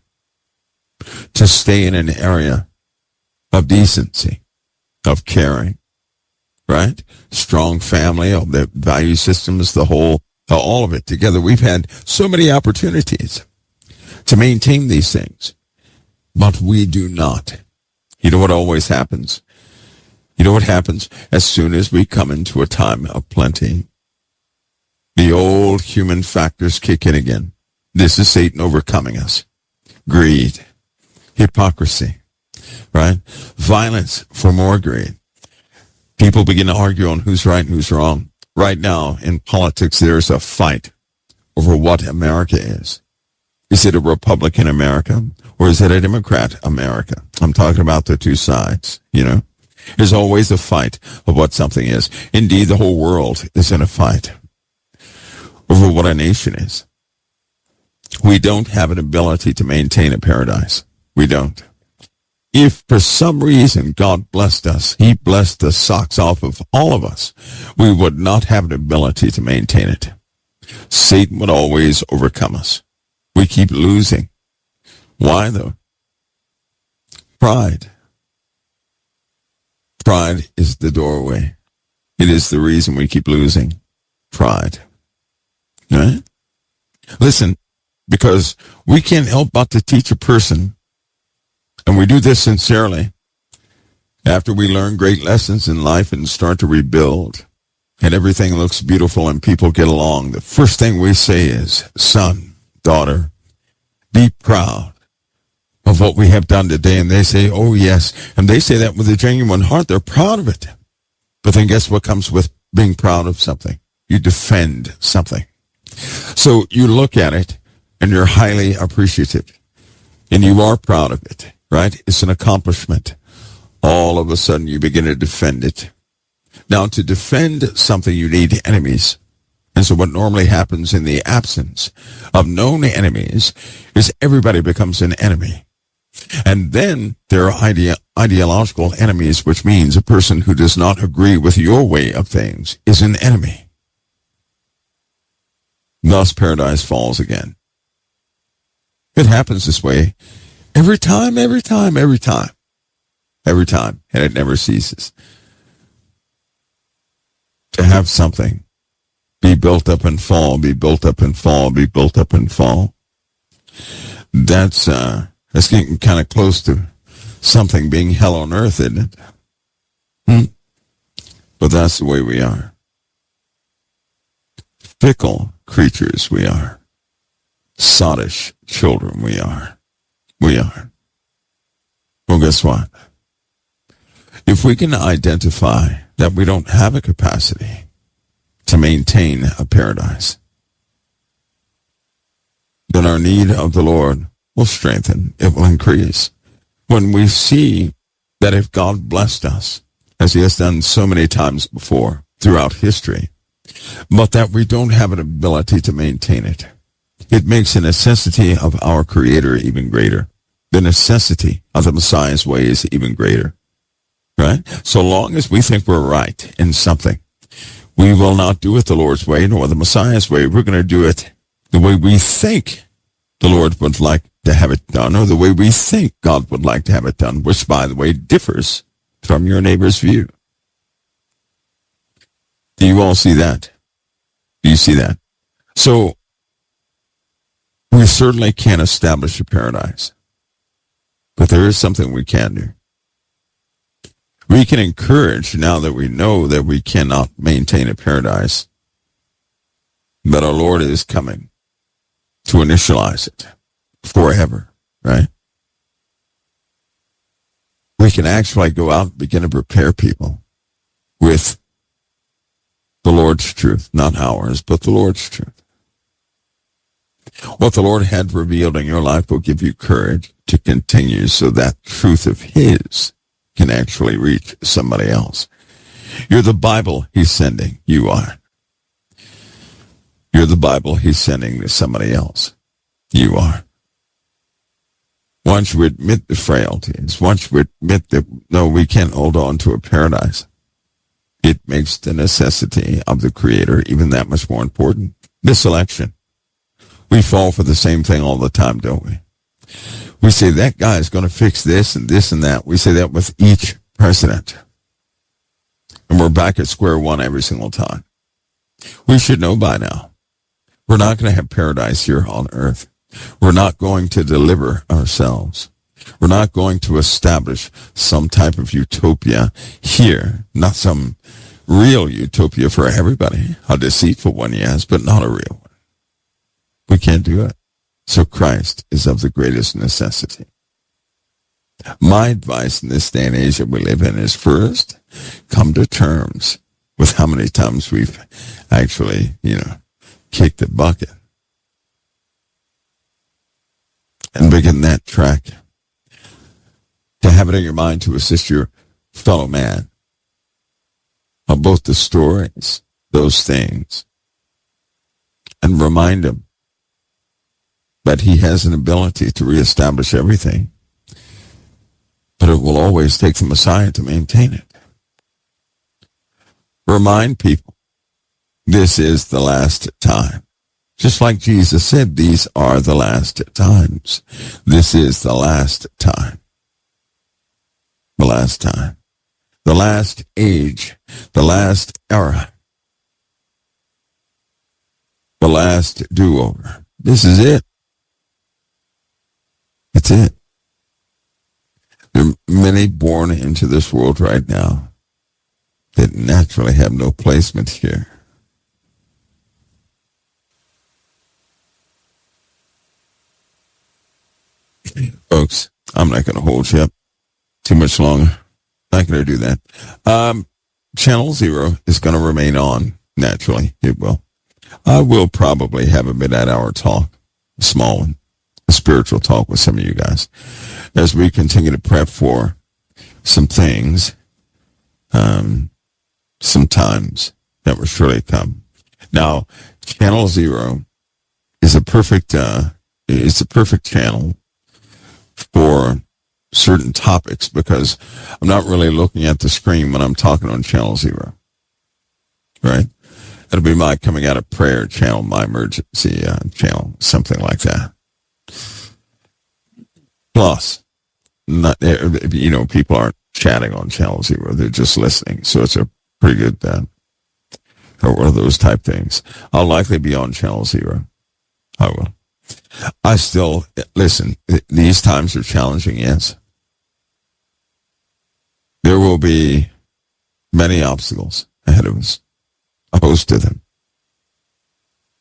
to stay in an area of decency, of caring, right? Strong family, of the value systems, the whole, all of it together. We've had so many opportunities to maintain these things, but we do not. You know what always happens? You know what happens as soon as we come into a time of plenty? The old human factors kick in again. This is Satan overcoming us. Greed, hypocrisy, right? Violence for more greed. People begin to argue on who's right and who's wrong. Right now in politics, there's a fight over what America is. Is it a Republican America or is it a Democrat America? I'm talking about the two sides, you know. There's always a fight of what something is. Indeed, the whole world is in a fight over what a nation is. We don't have an ability to maintain a paradise. We don't. If for some reason God blessed us, he blessed the socks off of all of us, we would not have an ability to maintain it. Satan would always overcome us. We keep losing. Why though? Pride. Pride is the doorway. It is the reason we keep losing. Pride. Right? Listen, because we can't help but to teach a person, and we do this sincerely, after we learn great lessons in life and start to rebuild, and everything looks beautiful and people get along, the first thing we say is, son, daughter, be proud of what we have done today. And they say, oh yes. And they say that with a genuine heart. They're proud of it. But then guess what comes with being proud of something? You defend something. So you look at it and you're highly appreciative. And you are proud of it, right? It's an accomplishment. All of a sudden you begin to defend it. Now, to defend something, you need enemies. And so what normally happens in the absence of known enemies is everybody becomes an enemy. And then there are ideological enemies, which means a person who does not agree with your way of things is an enemy. Thus, paradise falls again. It happens this way every time, and it never ceases. To have something be built up and fall, be built up and fall, be built up and fall, that's getting kind of close to something being hell on earth, isn't it? But that's the way we are. Fickle creatures we are. Sottish children we are. We are. Well, guess what? If we can identify that we don't have a capacity to maintain a paradise, then our need of the Lord will strengthen. It will increase. When we see that if God blessed us, as he has done so many times before throughout history, but that we don't have an ability to maintain it, it makes the necessity of our Creator even greater. The necessity of the Messiah's way is even greater. Right? So long as we think we're right in something, we will not do it the Lord's way nor the Messiah's way. We're going to do it the way we think the Lord would like to have it done, or the way we think God would like to have it done, which, by the way, differs from your neighbor's view. Do you all see that? Do you see that? So, we certainly can't establish a paradise, but there is something we can do. We can encourage, now that we know that we cannot maintain a paradise, but our Lord is coming to initialize it forever, right? We can actually go out and begin to prepare people with the Lord's truth, not ours, but the Lord's truth. What the Lord had revealed in your life will give you courage to continue, so that truth of his can actually reach somebody else. You're the Bible he's sending. You are. You're the Bible he's sending to somebody else. You are. Once you admit the frailties, once you admit that, no, we can't hold on to a paradise, it makes the necessity of the Creator even that much more important. This election. We fall for the same thing all the time, don't we? We say that guy is going to fix this and this and that. We say that with each president. And we're back at square one every single time. We should know by now. We're not going to have paradise here on earth. We're not going to deliver ourselves. We're not going to establish some type of utopia here. Not some real utopia for everybody. A deceitful one, yes, but not a real one. We can't do it. So Christ is of the greatest necessity. My advice in this day and age that we live in is, first, come to terms with how many times we've actually, kicked the bucket. And begin that track. To have it in your mind to assist your fellow man of both the stories, those things, and remind him that he has an ability to reestablish everything, but it will always take the Messiah to maintain it. Remind people, this is the last time. Just like Jesus said, these are the last times. This is the last time. The last time. The last age. The last era. The last do-over. This is it. That's it. There are many born into this world right now that naturally have no placement here. Folks, I'm not going to hold you up too much longer. Not going to do that. Channel Zero is going to remain on, naturally. It will. I will probably have a midnight-hour talk, a small one, a spiritual talk with some of you guys, as we continue to prep for some things, some times that will surely come. Now, Channel Zero is a perfect channel for certain topics because I'm not really looking at the screen when I'm talking on Channel Zero, right? It'll be my coming out of prayer channel, my emergency channel, something like that. Plus, people aren't chatting on Channel Zero; they're just listening. So it's a pretty good, or one of those type things. I'll likely be on Channel Zero. I will. I still listen. These times are challenging. Yes, there will be many obstacles ahead of us. A host of them.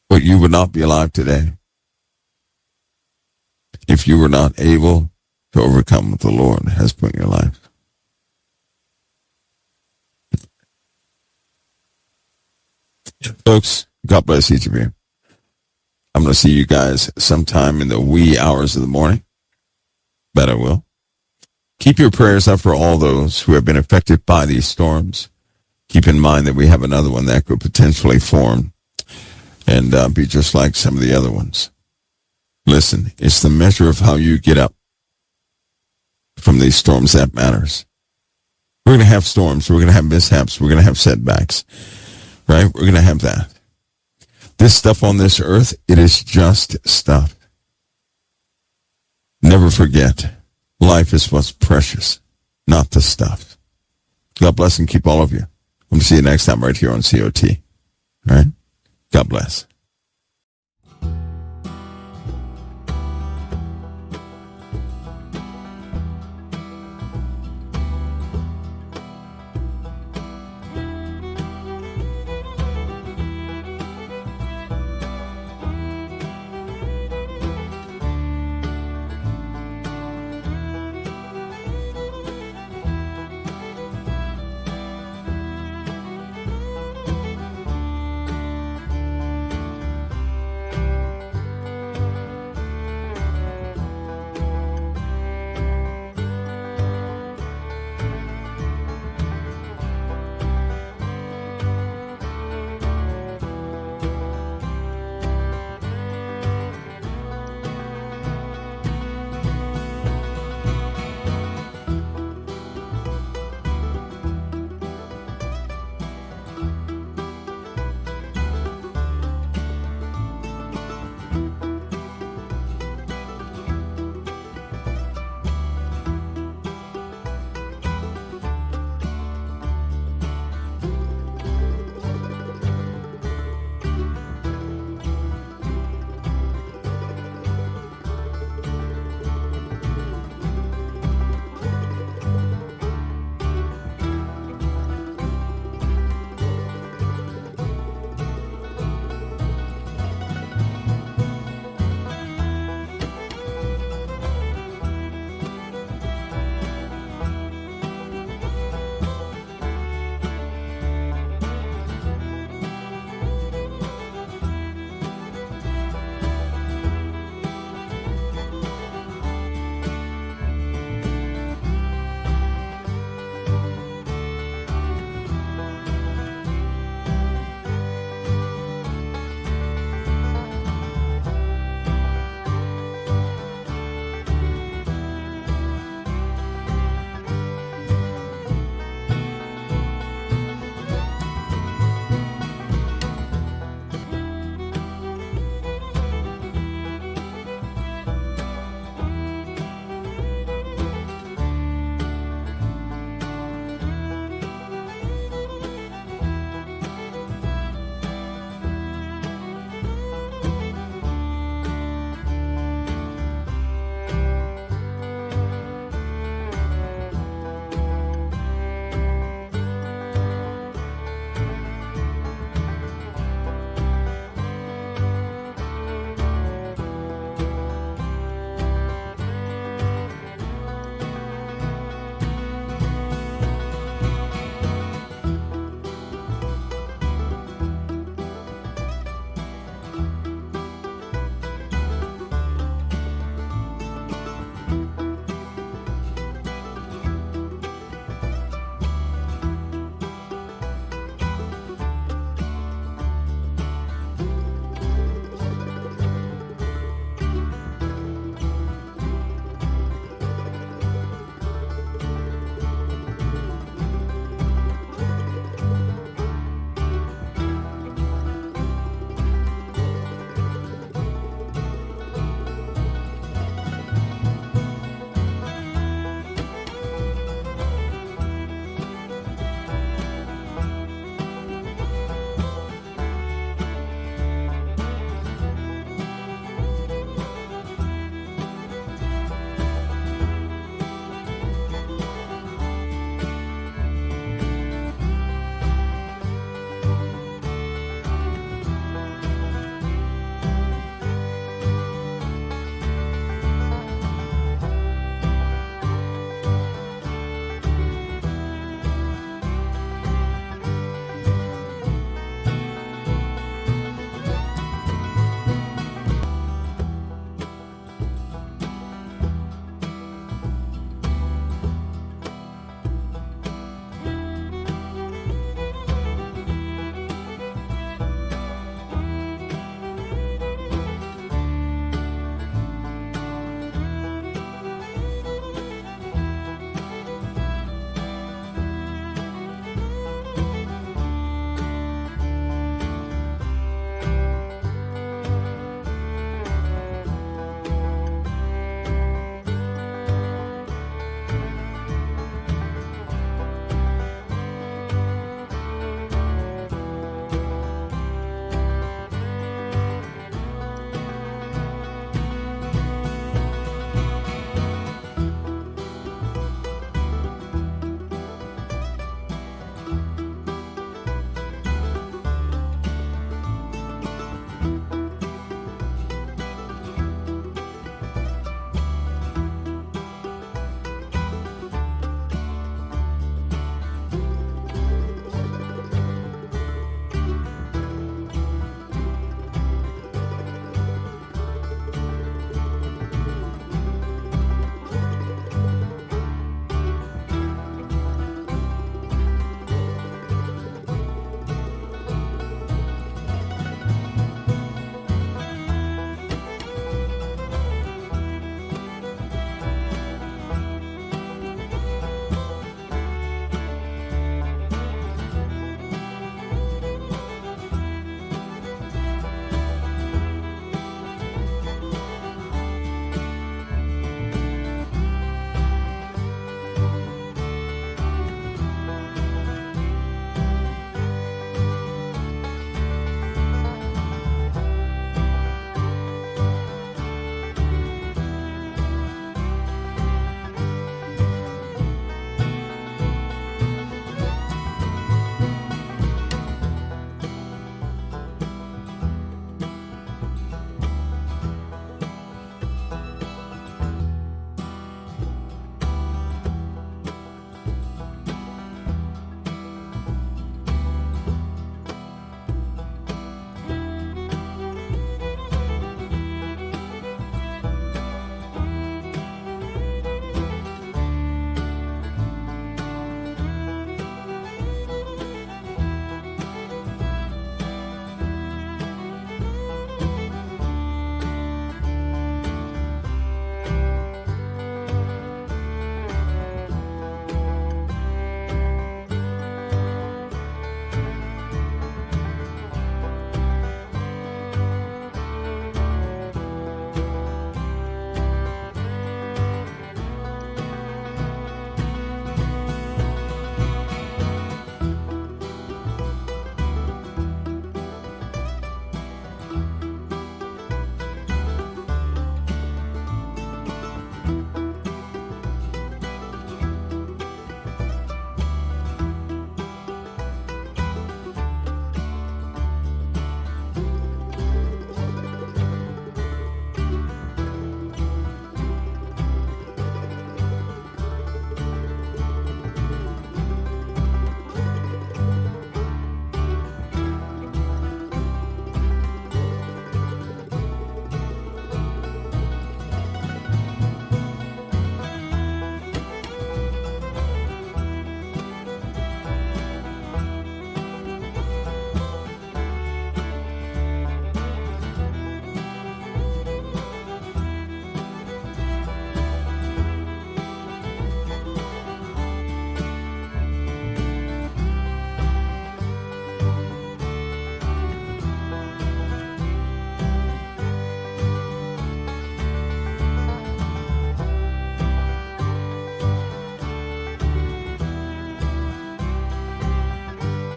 But you would not be alive today if you were not able to overcome what the Lord has put in your life. Folks, God bless each of you. I'm going to see you guys sometime in the wee hours of the morning. Bet I will. Keep your prayers up for all those who have been affected by these storms. Keep in mind that we have another one that could potentially form and be just like some of the other ones. Listen, it's the measure of how you get up from these storms that matters. We're going to have storms. We're going to have mishaps. We're going to have setbacks. Right? We're going to have that. This stuff on this earth, it is just stuff. Never forget, life is what's precious, not the stuff. God bless and keep all of you. We'll see you next time right here on COT. All right? God bless.